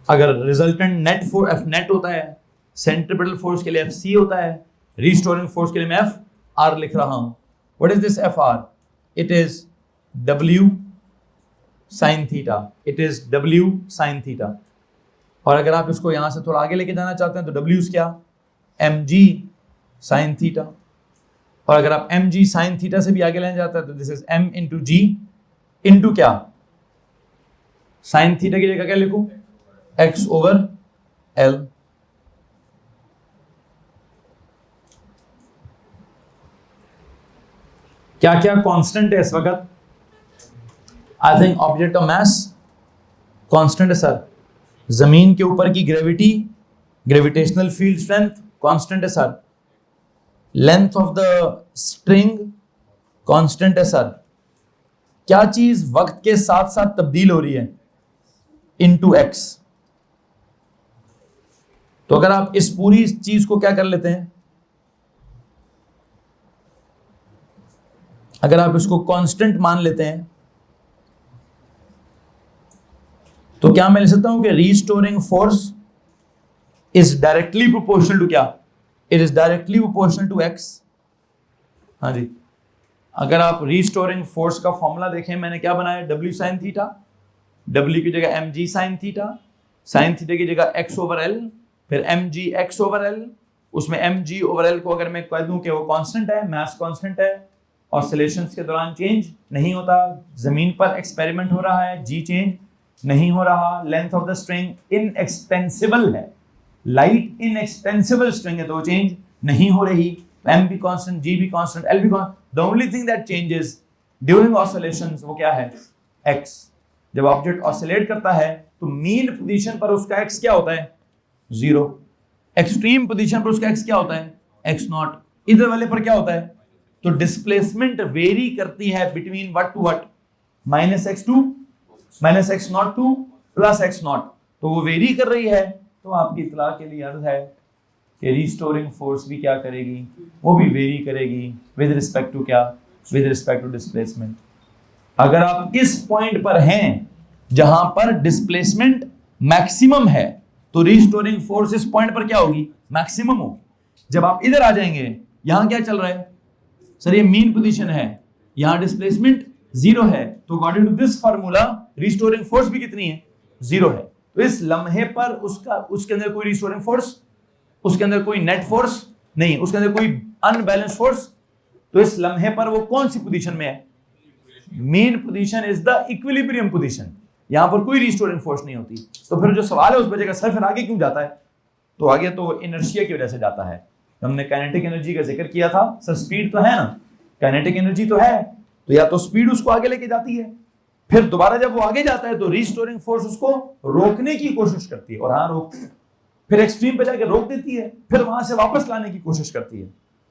अगर resultant net force F net होता है, सेंट्रीपिटल फोर्स के लिए एफ सी होता है, रिस्टोरिंग फोर्स के लिए मैं एफ आर लिख रहा हूं। What is this FR? It is W sin theta. It is W sin theta. और अगर आप इसको यहाँ से थोड़ा आगे लेके जाना चाहते हैं तो W क्या? mg sin theta। और अगर आप mg sin theta से भी आगे लेना चाहते हैं तो this is m into g into क्या? sin theta की जगह क्या लिखूं? x over L। क्या क्या कांस्टेंट है इस वक्त? I think object of mass constant है सर, जमीन के ऊपर की gravity, gravitational field strength constant है sir, length of the string constant है सर। क्या चीज वक्त के साथ साथ तब्दील हो रही है? Into x. तो अगर आप इस पूरी चीज को क्या कर लेते हैं, अगर आप इसको कांस्टेंट मान लेते हैं तो क्या मैं लिख सकता हूं कि restoring force is directly proportional to क्या? It is directly proportional to X. हाँ जी, अगर आप रीस्टोरिंग फोर्स का फॉर्मूला देखें, मैंने क्या बनाया? W साइन थीटा, W की जगह mg sine theta, sine theta की जगह x ओवर एल, फिर mg x ओवर एल। उसमें mg ओवर एल को अगर मैं कह दूं कि वो कांस्टेंट है, मास कांस्टेंट है, ऑसिलेशंस के दौरान चेंज नहीं होता, जमीन पर एक्सपेरिमेंट हो रहा है, जी चेंज नहीं हो रहा, लेंथ ऑफ द स्ट्रिंग इनएक्सपेंसिबल है, लाइट इनएक्सपेंसिबल स्ट्रिंग है तो चेंज नहीं हो रही, m भी कांस्टेंट, g भी कांस्टेंट, l भी constant. The only thing that changes during oscillations वो क्या है? x। जब ऑब्जेक्ट ऑसिलेट करता है तो मीन पोजीशन पर उसका x क्या होता है? 0। एक्सट्रीम पोजीशन पर उसका x क्या होता है? x not. इधर वाले पर क्या होता है? तो डिस्प्लेसमेंट वेरी करती है between what to what? -x to -x not to +x not. तो वो वेरी कर रही है। तो आपकी इत्तला के लिए अर्ज है कि रीस्टोरिंग फोर्स भी क्या करेगी? वो भी वेरी करेगी विद रिस्पेक्ट टू क्या? With respect to displacement. अगर आप इस पॉइंट पर हैं जहां पर डिस्प्लेसमेंट मैक्सिमम है तो रीस्टोरिंग फोर्स इस पॉइंट पर क्या होगी? मैक्सिमम होगी। जब आप इधर आ जाएंगे, यहां क्या चल रहा है सर? ये मीन पोजीशन है, यहां डिस्प्लेसमेंट 0 है, तो according to this formula restoring force भी कितनी है? 0 है। तो इस लम्हे पर उसके अंदर कोई रीस्टोरिंग फोर्स, उसके अंदर कोई नेट फोर्स नहीं, उसके अंदर कोई अनबैलेंस फोर्स। तो इस लम्हे पर वो कौन सी पोजीशन में है? Mean position is the equilibrium position. यहां पर कोई रीस्टोरिंग फोर्स नहीं होती। तो फिर जो सवाल है उस वजह का सर फिर आगे क्यों जाता है? तो आगे तो इनर्शिया की वजह से जाता है। हमने काइनेटिक एनर्जी का जिक्र किया था सर, स्पीड तो है ना, काइनेटिक एनर्जी तो है, तो या तो स्पीड उसको आगे लेके जाती है, फिर दोबारा जब वो आगे जाता है तो रीस्टोरिंग फोर्स उसको रोकने की कोशिश करती है, और हाँ रोकती है, फिर एक्सट्रीम पे जाके रोक देती है, फिर वहां से वापस लाने की कोशिश करती है,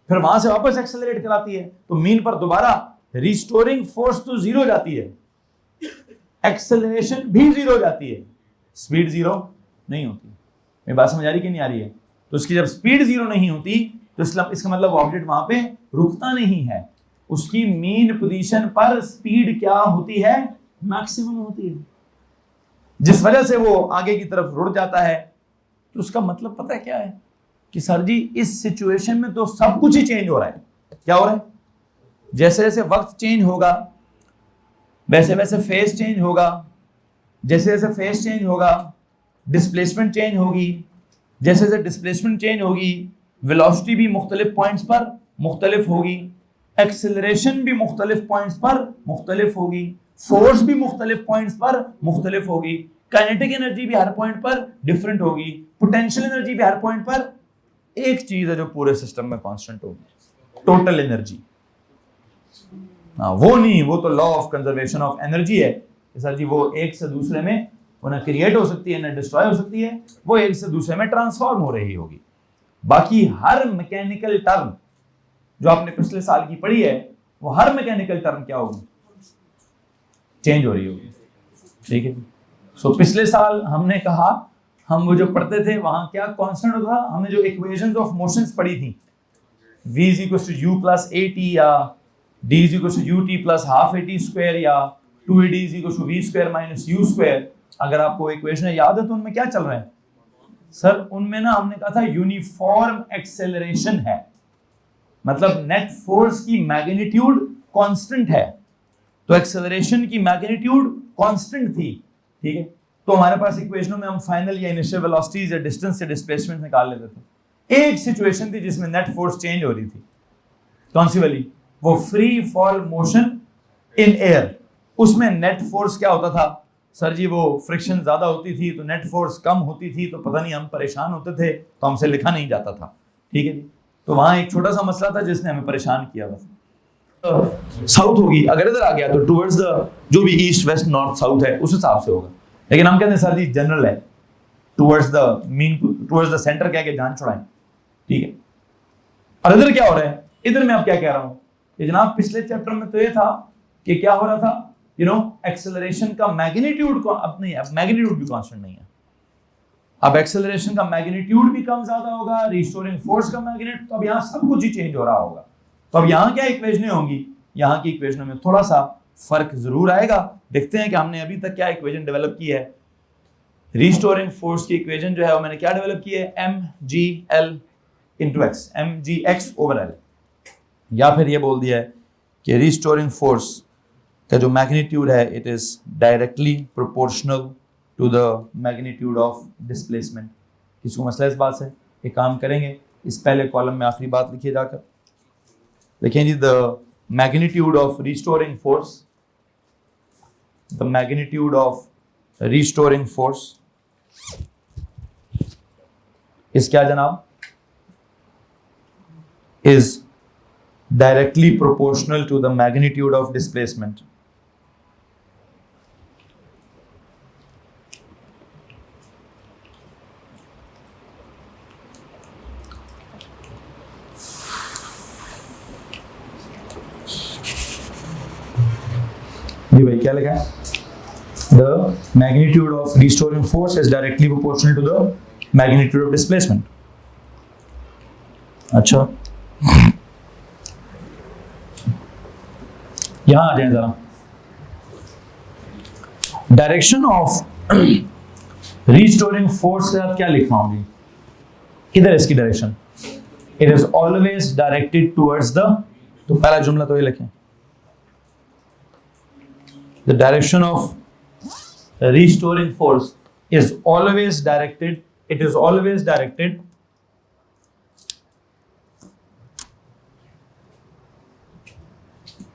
फिर वहां से वापस एक्सेलरेट कराती है। तो मीन पर दोबारा रीस्टोरिंग फोर्स तो 0 जाती है, एक्सेलरेशन भी 0 जाती है, स्पीड 0 नहीं होती। मेरी बात समझ आ रही कि नहीं आ रही है? तो उसकी जब स्पीड 0 नहीं होती तो इसका मतलब ऑब्जेक्ट वहां पे रुकता नहीं है, उसकी मीन पोजीशन पर स्पीड क्या होती है? मैक्सिमम होती है, जिस वजह से वो आगे की तरफ रुड़ जाता है। तो उसका मतलब पता है क्या है कि सर जी इस सिचुएशन में तो सब कुछ ही चेंज हो रहा है। क्या हो रहा है? जैसे जैसे वक्त चेंज होगा वैसे वैसे फेस चेंज होगा, जैसे जैसे फेस चेंज होगा डिस्प्लेसमेंट चेंज होगी, जैसे जैसे डिस्प्लेसमेंट चेंज होगी वेलोसिटी भी मुख्तलिफ पॉइंट्स पर मुख्तलिफ होगी, एक्सेलरेशन भी मुख्तलिफ पॉइंट्स पर मुख्तलिफ होगी, फोर्स भी मुख्तलिफ पॉइंट्स पर मुख्तलिफ होगी, काइनेटिक एनर्जी भी हर पॉइंट पर डिफरेंट होगी, पोटेंशियल एनर्जी भी हर पॉइंट पर। एक चीज है जो पूरे सिस्टम में कांस्टेंट होगी, टोटल एनर्जी। वो नहीं, वो तो law of conservation of energy है सर जी, वो एक से दूसरे में वो ना क्रिएट हो सकती है ना डिस्ट्रॉय हो सकती है, वो एक से दूसरे में ट्रांसफॉर्म हो रही होगी। बाकी हर मैकेनिकल टर्म जो आपने पिछले साल की पढ़ी है, वो हर मैकेनिकल टर्म क्या होगी? चेंज हो रही होगी। ठीक है। सो पिछले साल हमने कहा, हम वो जो पढ़ते थे वहां क्या कांस्टेंट होता था? हमने जो इक्वेशंस ऑफ मोशंस पढ़ी थी, v = u + at या d = ut + ½ at² या 2ad = v² - u²। अगर आपको इक्वेशन याद है तो उनमें क्या चल रहा है सर? उनमें ना हमने कहा था यूनिफॉर्म एक्सेलरेशन है, मतलब नेट फोर्स की मैग्नीट्यूड कांस्टेंट है, तो एक्सेलरेशन की मैग्नीट्यूड कांस्टेंट थी। ठीक है। तो हमारे पास इक्वेशनों में हम फाइनल या इनिशियल वेलोसिटीज या डिस्टेंस से डिस्प्लेसमेंट निकाल लेते थे। एक सिचुएशन थी जिसमें नेट फोर्स चेंज हो रही थी, कौन सी वाली? वो free fall motion in air. उसमें नेट फोर्स क्या होता था सर जी? वो फ्रिक्शन ज्यादा होती थी तो नेट फोर्स कम होती थी, तो पता नहीं हम परेशान होते थे तो हमसे लिखा नहीं जाता था। ठीक है जी। तो वहां एक छोटा सा मसला था जिसने हमें परेशान किया। बस साउथ होगी, अगर इधर आ गया तो टुवर्ड्स द जो भी ईस्ट वेस्ट नॉर्थ साउथ है उस हिसाब से होगा, लेकिन हम कहते हैं सर जी जनरल है, towards the mean, towards the centre कह के जान छुड़ाएं। ठीक है। और इधर क्या हो रहा है, इधर मैं अब क्या कह रहा हूं कि जनाब पिछले चैप्टर में तो ये था कि क्या हो रहा था, एक्सेलरेशन का मैग्नीट्यूड को, अब नहीं, अब मैग्नीट्यूड भी कांस्टेंट नहीं है, अब एक्सेलरेशन का मैग्नीट्यूड भी कम ज्यादा होगा, रिस्टोरिंग फोर्स का मैग्नीट्यूड, तो अब यहां सब कुछ ही चेंज हो रहा होगा। तो अब यहां क्या इक्वेशनें होंगी, यहां की इक्वेशनों में थोड़ा सा फर्क जरूर आएगा। देखते हैं कि हमने अभी तक क्या इक्वेशन डेवलप की है। रिस्टोरिंग फोर्स की इक्वेशन जो है वो मैंने क्या डेवलप की है, mgl इंटू एक्स, mgx/l, या फिर ये बोल दिया है कि रिस्टोरिंग फोर्स का जो मैग्नीट्यूड है it is directly proportional to the magnitude of displacement. किसको मसला इस बात से, एक काम करेंगे, इस पहले कॉलम में आखिरी बात लिखिए जाकर, लिखें जी, the magnitude of restoring force, the magnitude of restoring force is क्या जनाब, is directly proportional to the magnitude of displacement. जी भाई क्या लिखा है, the magnitude of restoring force is directly proportional to the magnitude of displacement. अच्छा यहां आ जाए जरा, डायरेक्शन ऑफ रिस्टोरिंग फोर्स से आप क्या लिख पाऊंगी, किधर इसकी direction, it is always directed towards the, तो पहला जुमला तो ये लिखें, the direction of restoring force is always directed, it is always directed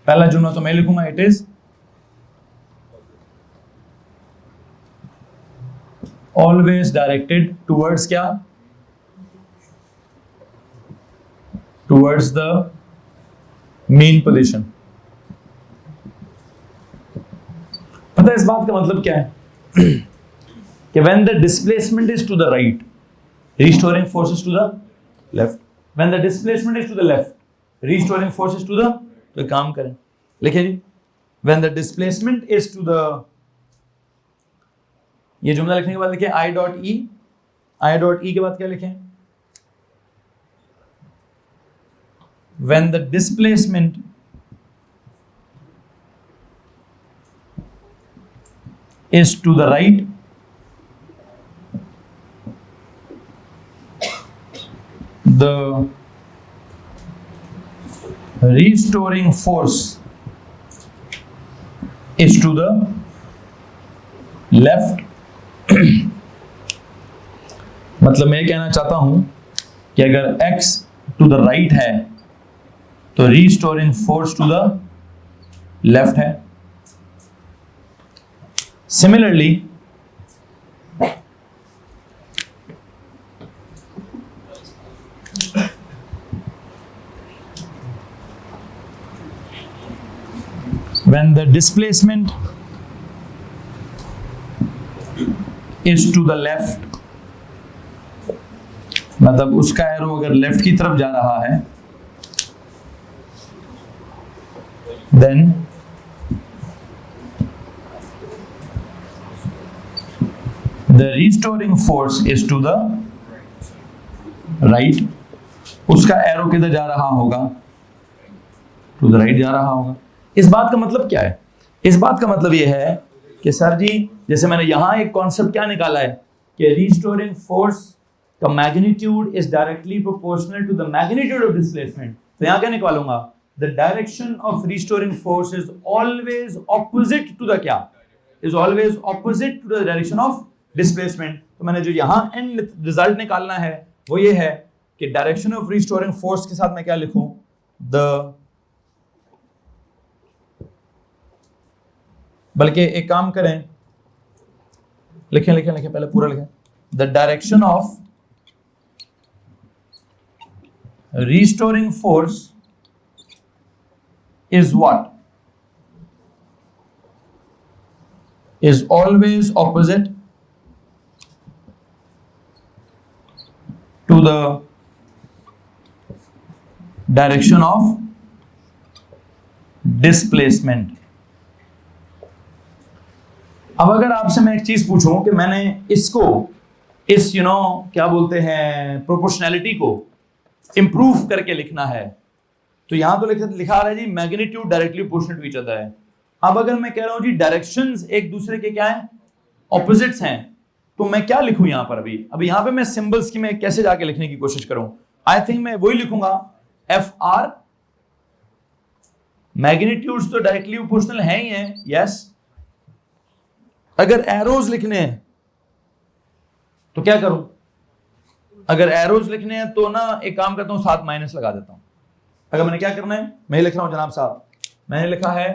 पहला जुमला तो मैं लिखूंगा, it is always directed towards क्या, टुवर्ड्स द मेन पोजीशन। पता है इस बात का मतलब क्या है कि when the displacement is to the right, restoring force is to the left, when the displacement is to the left, restoring force is to the, तो काम करें, लिखिए जी, when the displacement is to the, ये जुमला लिखने के बाद लिखिए I डॉट ई के बाद क्या लिखें, when the displacement is to the right, the restoring force is to the left। मतलब मैं कहना चाहता हूं कि अगर x टू द राइट है तो restoring force to the left है। Similarly when the displacement is to the left, मतलब उसका एरो अगर लेफ्ट की तरफ जा रहा है, then the restoring force is to the right, उसका एरो किधर जा रहा होगा, टू द राइट जा रहा होगा। इस बात का मतलब क्या है, इस बात का मतलब यह है कि सर जी जैसे मैंने यहां एक कॉन्सेप्ट क्या निकाला है कि रिस्टोरिंग फोर्स का magnitude is directly proportional to the magnitude of displacement, तो यहां क्या निकालूंगा, the direction of restoring force is always opposite to the क्या, is always opposite to the direction of displacement. तो मैंने जो यहां एंड रिजल्ट निकालना है वो ये है कि डायरेक्शन ऑफ रिस्टोरिंग फोर्स के साथ मैं क्या लिखूं, द, बल्कि एक काम करें, लिखें लिखें लिखें पहले पूरा लिखें, the direction of restoring force is what, is always opposite to the direction of displacement. अब अगर आपसे मैं एक चीज पूछूं कि मैंने इसको इस क्या बोलते हैं प्रोपोर्शनैलिटी को इंप्रूव करके लिखना है, तो यहां तो लिखा रहा है जी magnitude directly proportional to each other है। अब अगर मैं कह रहा हूं जी डायरेक्शंस एक दूसरे के क्या है, ऑपोजिट्स हैं, तो मैं क्या लिखूं यहां पर? अभी यहां पे मैं सिंबल्स की मैं कैसे जाके लिखने की कोशिश करूं? आई थिंक मैं वही लिखूंगा एफ आर। मैग्नीट्यूड्स तो डायरेक्टली प्रोपोर्शनल है ही है, यस। अगर एरोज लिखने हैं तो क्या करूं? अगर एरोज लिखने हैं तो ना एक काम करता हूं, साथ माइनस लगा देता हूं। अगर मैंने क्या करना है, मैं लिख रहा हूं जनाब साहब, मैंने लिखा है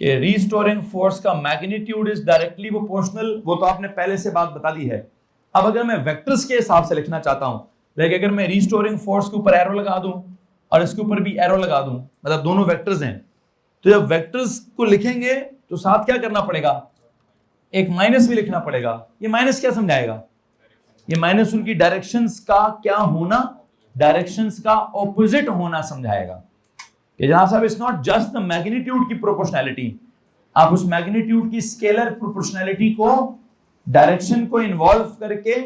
कि रीस्टोरिंग फोर्स का मैग्नीट्यूड इज डायरेक्टली प्रोपोर्शनल, वो तो आपने पहले से बात बता दी है। अब अगर मैं वेक्टर्स के हिसाब से लिखना चाहता हूं, लेकिन अगर मैं रीस्टोरिंग फोर्स के ऊपर एरो लगा दूं और इसके ऊपर भी एरो लगा दूं, मतलब दोनों वेक्टर्स हैं, तो जब वेक्टर्स को लिखेंगे तो साथ क्या करना पड़ेगा, एक माइनस भी लिखना पड़ेगा। ये माइनस क्या समझाएगा? ये माइनस उनकी डायरेक्शंस का क्या होना, डायरेक्शंस का ऑपोजिट होना समझाएगा कि जनाब साहब it's not just the magnitude की प्रोपोर्शनैलिटी, आप उस मैग्नीट्यूड की स्केलर प्रोपोर्शनैलिटी को डायरेक्शन को इन्वॉल्व करके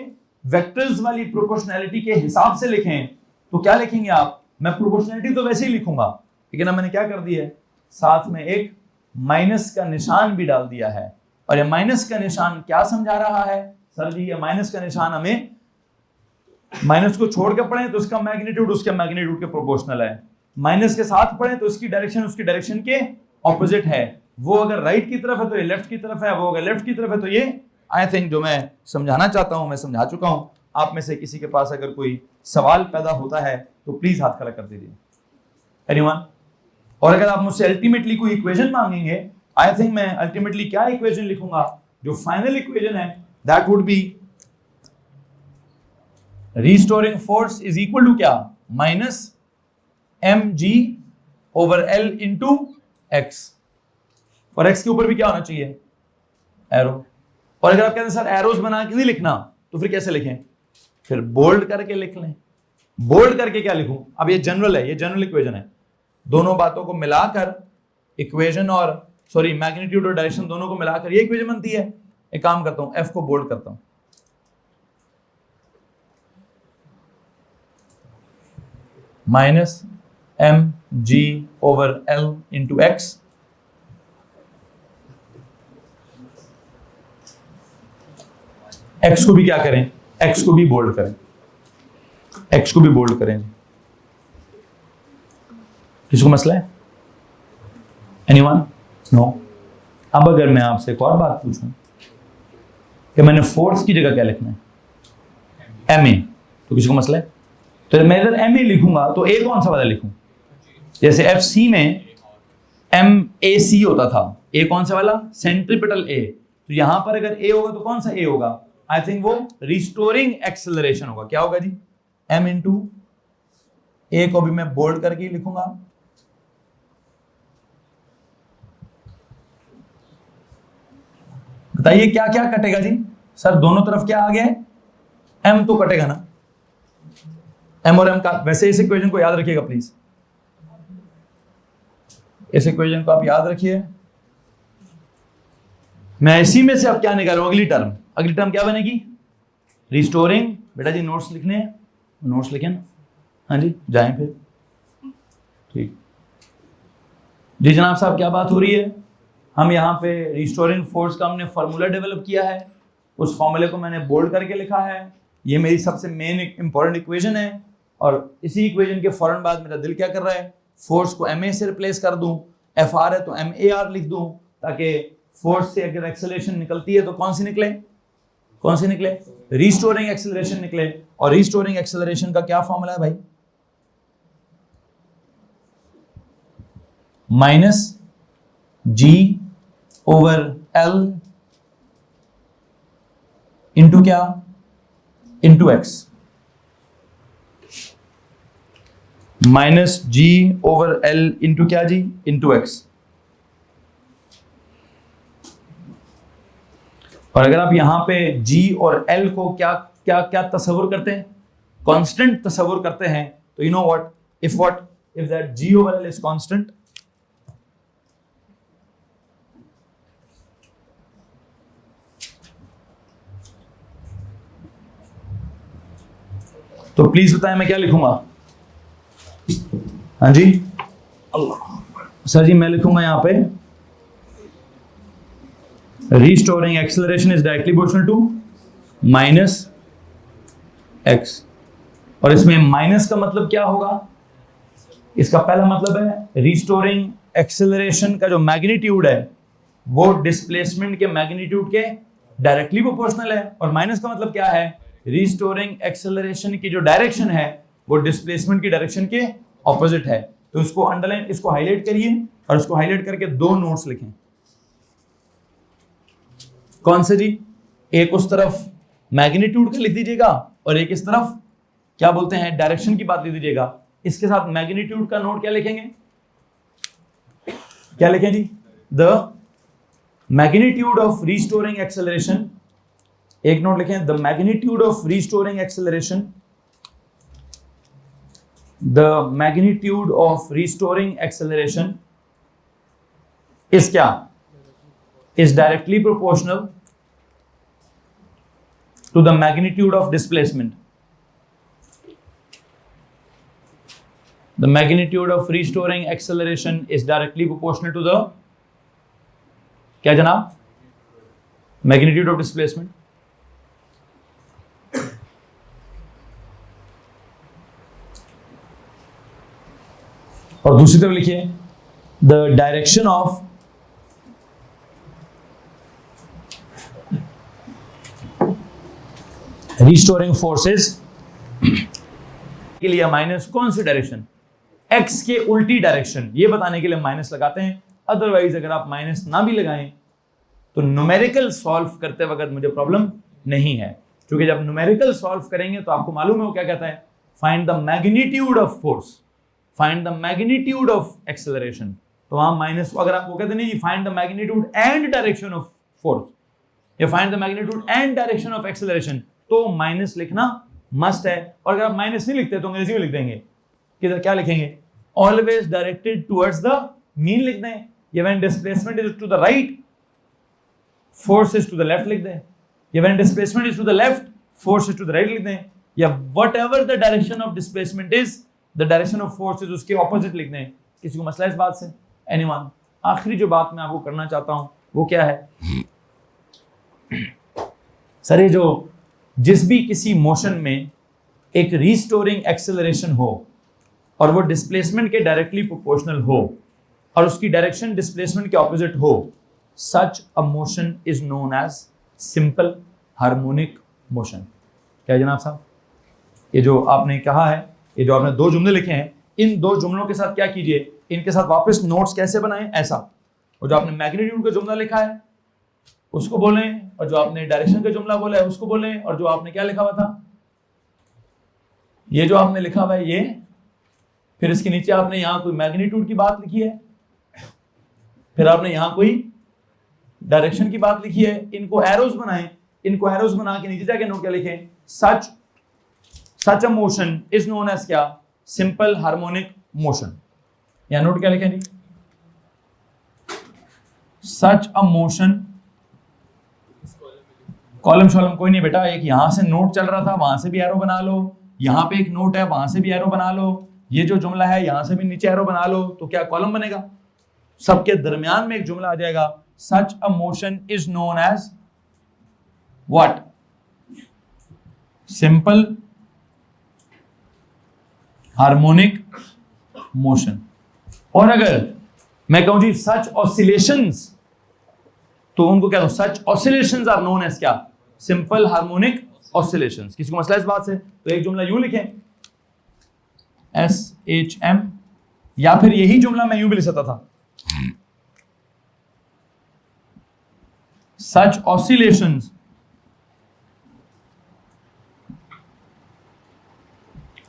वेक्टर्स वाली प्रोपोर्शनैलिटी के हिसाब से लिखें तो क्या लिखेंगे आप? मैं प्रोपोर्शनैलिटी तो वैसे ही लिखूंगा, लेकिन अब मैंने क्या कर दिया है, साथ में एक माइनस का निशान भी डाल दिया है। और ये माइनस का निशान क्या समझा रहा है? सर जी ये माइनस का निशान हमें माइनस को छोड़ के पढ़े तो उसका मैग्नीट्यूड उसके मैग्नीट्यूड के प्रोपोर्शनल है, माइनस के साथ पढ़े तो उसकी डायरेक्शन के ऑपोजिट है। वो अगर राइट की तरफ है तो ये लेफ्ट की तरफ है, वो अगर लेफ्ट की तरफ है तो ये। आई थिंक जो मैं समझाना चाहता हूं मैं समझा चुका हूं। आप में से किसी के पास अगर कोई सवाल पैदा होता है तो प्लीज हाथ खड़ा कर दीजिए। एनीवन? और अगर आप मुझसे अल्टीमेटली कोई इक्वेशन मांगेंगे, आई थिंक मैं अल्टीमेटली क्या इक्वेशन लिखूंगा, जो फाइनल इक्वेशन है that would be restoring force is equal to क्या, minus mg over l into x. और x के ऊपर भी क्या होना चाहिए, एरो। और अगर आप कहते हैं सर एरोज बना के नहीं लिखना, तो फिर कैसे लिखें? फिर बोल्ड करके लिख लें। बोल्ड करके क्या लिखूं? अब ये जनरल है, ये जनरल इक्वेशन है, दोनों बातों को मिलाकर इक्वेशन और मैग्नीट्यूड और डायरेक्शन दोनों को मिलाकर ये इक्वेशन बनती है। एक काम करता हूं, f को बोल्ड करता हूं, minus m g over l into x. X को भी क्या करें, एक्स को भी बोल्ड करें, एक्स को भी बोल्ड करें। किसको मसला है? एनीवन? नो। अब अगर मैं आपसे एक और बात पूछूं कि मैंने फोर्स की जगह क्या लिखना है, एम ए, तो किसी को मसला है? तो मैं इधर एम ए लिखूंगा तो ए कौन सा वाला लिखूं? जैसे एफ सी में एम ए सी होता था, ए कौन सा वाला, सेंट्रीपिटल ए। तो यहां पर अगर ए होगा तो कौन सा ए होगा? आई थिंक वो रिस्टोरिंग एक्सेलरेशन होगा। क्या होगा जी? एम इंटू ए को भी मैं बोल्ड करके लिखूंगा, बताइए क्या क्या कटेगा जी? सर दोनों तरफ क्या आ गया है, एम तो कटेगा ना, एम और एम का। वैसे इस इक्वेशन को याद रखिएगा प्लीज, इस इक्वेशन को आप याद रखिए। मैं इसी में से अब क्या निकालूं, अगली टर्म क्या बनेगी, रिस्टोरिंग। बेटा जी नोट्स लिखने हैं, नोट्स लिखें ना, हाँ जी जाएं फिर। ठीक जी जनाब साहब, क्या बात हो रही है? हम यहाँ पे रिस्टोरिंग फोर्स का हमने फॉर्मूला डेवलप किया है, उस फॉर्मूले को मैंने बोल्ड करके लिखा है। ये मेरी सबसे मेन इंपॉर्टेंट इक्वेशन है, और इसी इक्वेशन के फौरन बाद मेरा दिल क्या कर रहा है, फोर्स को एम ए से रिप्लेस कर दूं। एफ आर है तो एम ए आर लिख दूं, ताकि फोर्स से अगर एक्सेलरेशन निकलती है तो कौन सी निकले, रिस्टोरिंग एक्सेलरेशन निकले। और रिस्टोरिंग एक्सेलरेशन का क्या फॉर्मूला है भाई, माइनस जी ओवर एल इंटू क्या, इंटू एक्स। माइनस जी ओवर एल इंटू क्या जी, इंटू एक्स। और अगर आप यहां पे G और L को क्या क्या क्या तस्वुर करते हैं, कांस्टेंट तस्वुर करते हैं, तो you know what, if what, if that G over L is constant, तो प्लीज बताएं मैं क्या लिखूंगा। हाँ जी अल्लाह सर जी, मैं लिखूंगा यहां पे restoring acceleration is directly proportional to minus x. और इसमें माइनस का मतलब क्या होगा? इसका पहला मतलब है रीस्टोरिंग एक्सेलरेशन का जो मैग्नीट्यूड है वो डिस्प्लेसमेंट के मैग्नीट्यूड के डायरेक्टली प्रोपोर्शनल है। और माइनस का मतलब क्या है? रीस्टोरिंग एक्सेलरेशन की जो डायरेक्शन है वो डिस्प्लेसमेंट की डायरेक्शन के ऑपोजिट है। तो इसको अंडरलाइन, इसको हाईलाइट करिए और इसको हाईलाइट करके दो नोट्स लिखें। कौन से जी? एक उस तरफ मैग्नीट्यूड का लिख दीजिएगा और एक इस तरफ क्या बोलते हैं डायरेक्शन की बात लिख दीजिएगा। इसके साथ मैग्नीट्यूड का नोट क्या लिखेंगे? क्या लिखें जी? The magnitude of restoring acceleration, एक नोट लिखें, the magnitude of restoring acceleration, the magnitude of restoring acceleration is क्या? Is directly proportional to the magnitude of displacement. The magnitude of restoring acceleration is directly proportional to the क्या जनाब? Magnitude of displacement. और दूसरी तरफ लिखिए the direction of restoring forces के लिए minus कौन सी डायरेक्शन? एक्स के उल्टी डायरेक्शन, ये बताने के लिए माइनस लगाते हैं। अदरवाइज अगर आप माइनस ना भी लगाएं तो न्यूमेरिकल सॉल्व करते वक्त मुझे प्रॉब्लम नहीं है, क्योंकि जब न्यूमेरिकल सॉल्व करेंगे तो आपको मालूम है वो क्या कहता है, find the magnitude of force, find the magnitude of acceleration. तो वहां माइनस, अगर आप वो कहते नहीं find the magnitude and direction of force या find the magnitude and direction of acceleration, तो माइनस लिखना मस्ट है। और अगर आप माइनस नहीं लिखते तो अंग्रेजी में लिख देंगे कि क्या लिखेंगे, always directed towards the mean लिख दें, या when displacement is to the right force is to the left लिख दें, या when displacement is to the left force is to the right लिख दें, या whatever the direction of displacement is the direction of force is उसके opposite लिख दें। किसी को मसला इस बात से? एनीवन? आखिरी जो बात मैं आपको करना चाहता हूं वो क्या है सर, ये जो जिस भी किसी मोशन में एक रीस्टोरिंग एक्सेलरेशन हो और वो डिस्प्लेसमेंट के डायरेक्टली प्रोपोर्शनल हो और उसकी डायरेक्शन डिस्प्लेसमेंट के ऑपोजिट हो, such a motion is known as simple harmonic motion. क्या जनाब साहब? ये जो आपने कहा है, ये जो आपने दो जुमले लिखे हैं, इन दो जुमलों के साथ क्या कीजिए, इनके साथ वापस नोट्स कैसे बनाएं ऐसा। और जो आपने मैग्नीट्यूड का जुमला लिखा है उसको बोलें, और जो आपने डायरेक्शन का जुमला बोला है उसको बोलें, और जो आपने क्या लिखा हुआ था, ये जो आपने लिखा हुआ है ये, फिर इसके नीचे आपने यहां कोई मैग्नीट्यूड की बात लिखी है, फिर आपने यहां कोई डायरेक्शन की बात लिखी है, इनको एरोज बनाएं, इनको एरोज बना के नीचे जाके नोट क्या लिखें, such a motion is known as क्या? Simple harmonic motion. या नोट क्या लिखें जी? सच अ मोशन, कॉलम शॉलम कोई नहीं बेटा, एक यहां से नोट चल रहा था वहां से भी एरो बना लो, यहां पे एक नोट है वहां से भी एरो बना लो, ये जो जुमला है यहां से भी नीचे एरो बना लो, तो क्या कॉलम बनेगा? सबके दरमियान में एक जुमला आ जाएगा, such a motion is known as what? Simple harmonic motion. और अगर मैं कहूं जी सच ऑसिलेशंस, तो उनको क्या, सच ऑसिलेशंस आर नोन एज क्या? Simple harmonic oscillations. किसी को मसला इस बात से? तो एक जुमला यूं लिखें SHM, या फिर यही जुमला मैं यूं भी लिख सकता था, such oscillations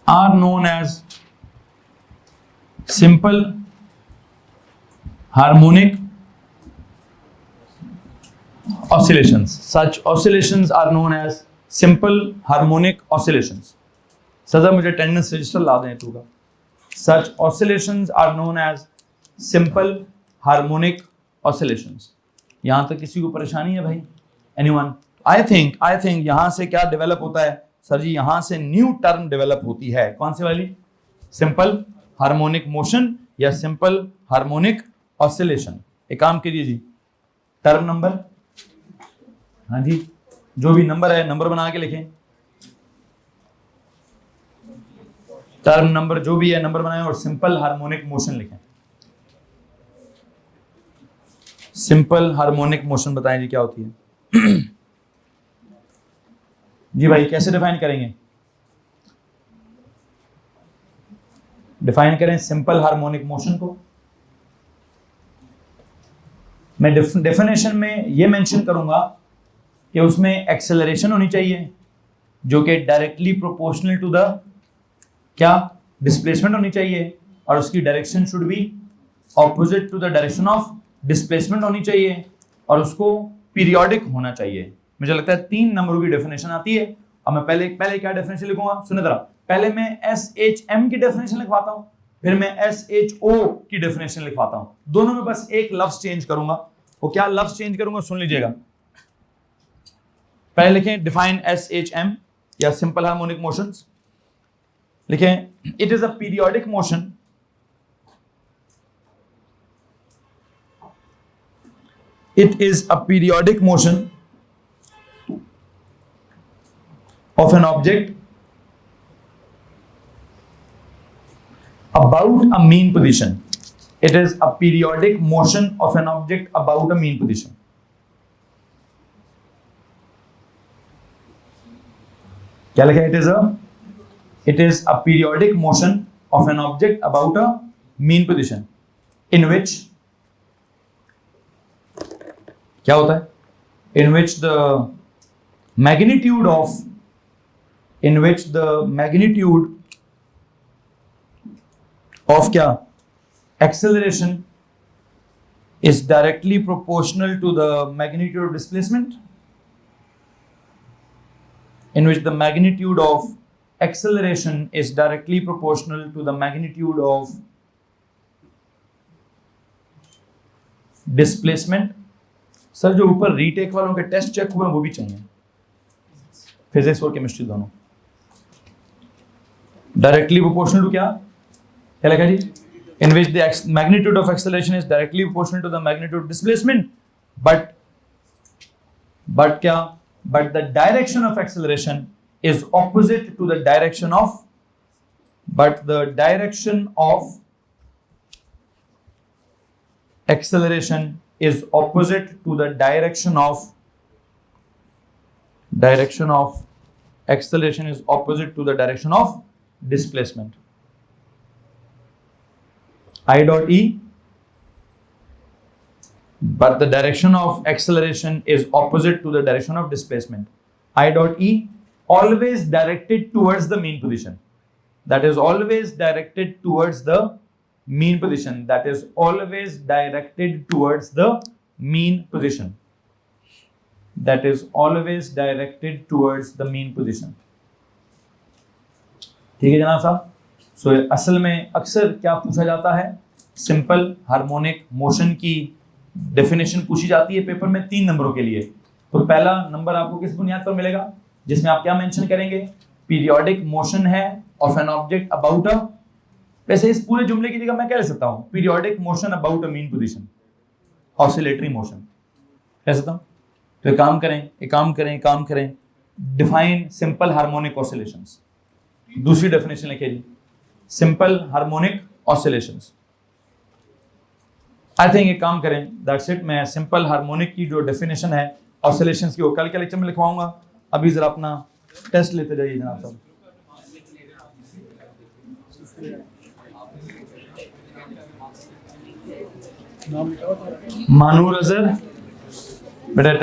are known as simple harmonic oscillations. Such oscillations are known as simple harmonic oscillations. Sir मुझे अटेंडेंस रजिस्टर ला दें तू का। Such oscillations are known as simple harmonic oscillations. यहां तक किसी को परेशानी है भाई? Anyone? I think यहां से क्या डेवलप होता है सर जी? यहां से न्यू टर्म डेवलप होती है, कौन सी वाली? सिंपल हार्मोनिक मोशन या सिंपल हार्मोनिक ऑसिलेशन। एक काम कीजिए जी, टर्म नंबर, हाँ जी, जो भी नंबर है नंबर बना के लिखें, टर्म नंबर जो भी है नंबर बनाएं और सिंपल हार्मोनिक मोशन लिखें। सिंपल हार्मोनिक मोशन बताएं जी क्या होती है? जी भाई कैसे डिफाइन करेंगे? डिफाइन करें सिंपल हार्मोनिक मोशन को। मैं डेफिनेशन में ये मेंशन करूंगा कि उसमें एक्सेलरेशन होनी चाहिए जो कि डायरेक्टली प्रोपोर्शनल टू द क्या डिस्प्लेसमेंट होनी चाहिए, और उसकी direction should be opposite to the direction of displacement होनी चाहिए, और उसको पीरियोडिक होना चाहिए। मुझे लगता है 3 नंबरों की डेफिनेशन आती है। अब मैं पहले क्या डेफिनेशन लिखूंगा, सुने जरा। पहले मैं SHM की डेफिनेशन लिखवाता हूं, फिर मैं SHO की डेफिनेशन लिखवाता हूं। दोनों में बस एक लफ्ज चेंज करूंगा। वो क्या लफ्ज चेंज करूंगा सुन लीजिएगा। पहले लिखें डिफाइन SHM या सिंपल हार्मोनिक मोशंस। लिखें it is a periodic motion it is a periodic motion of an object about a mean position. It is a periodic motion of an object about a mean position. क्या लिखा है? it is a periodic motion of an object about a mean position in which क्या होता है? in which the magnitude of क्या acceleration is directly proportional to the magnitude of displacement, in which the magnitude of acceleration is directly proportional to the magnitude of displacement। Sir जो ऊपर retake वालों के test check हुए वो भी चाहिए, physics और केमिस्ट्री दोनों। डायरेक्टली प्रोपोर्शनल टू क्या लिखा जी? In which the magnitude of acceleration is directly proportional to the magnitude of displacement, but the direction of acceleration is opposite to the direction of acceleration is opposite to the direction of acceleration is opposite to the direction of displacement. I dot E, but the direction of acceleration is opposite to the direction of displacement. I dot E always directed towards the mean position. That is always directed towards the mean position. That is always directed towards the mean position. That is always directed towards the mean position. ठीक है जनाब साहब। सो असल में अक्सर क्या पूछा जाता है, सिंपल हार्मोनिक मोशन की डेफिनेशन पूछी जाती है पेपर में 3 नंबरों के लिए। तो पहला नंबर आपको किस बुनियाद पर मिलेगा, जिसमें आप क्या मेंशन करेंगे? पीरियोडिक मोशन है of an object about a, वैसे इस पूरे जुमले की जगह मैं क्या लिख सकता हूं? Periodic motion about a mean position, oscillatory motion कह सकता हूं। तो एक काम करें, डिफाइन सिंपल हार्मोनिक ऑसिलेशंस। दूसरी डेफिनेशन लिखिए जी, simple harmonic oscillations. I think एक काम करें, दैट्स इट। मैं सिंपल हार्मोनिक की जो डेफिनेशन है ऑसिलेशंस की वो कल के लेक्चर में लिखवाऊंगा। अभी जरा अपना टेस्ट लेते जाइए जनाब साहब। मानूर अजहर बेटा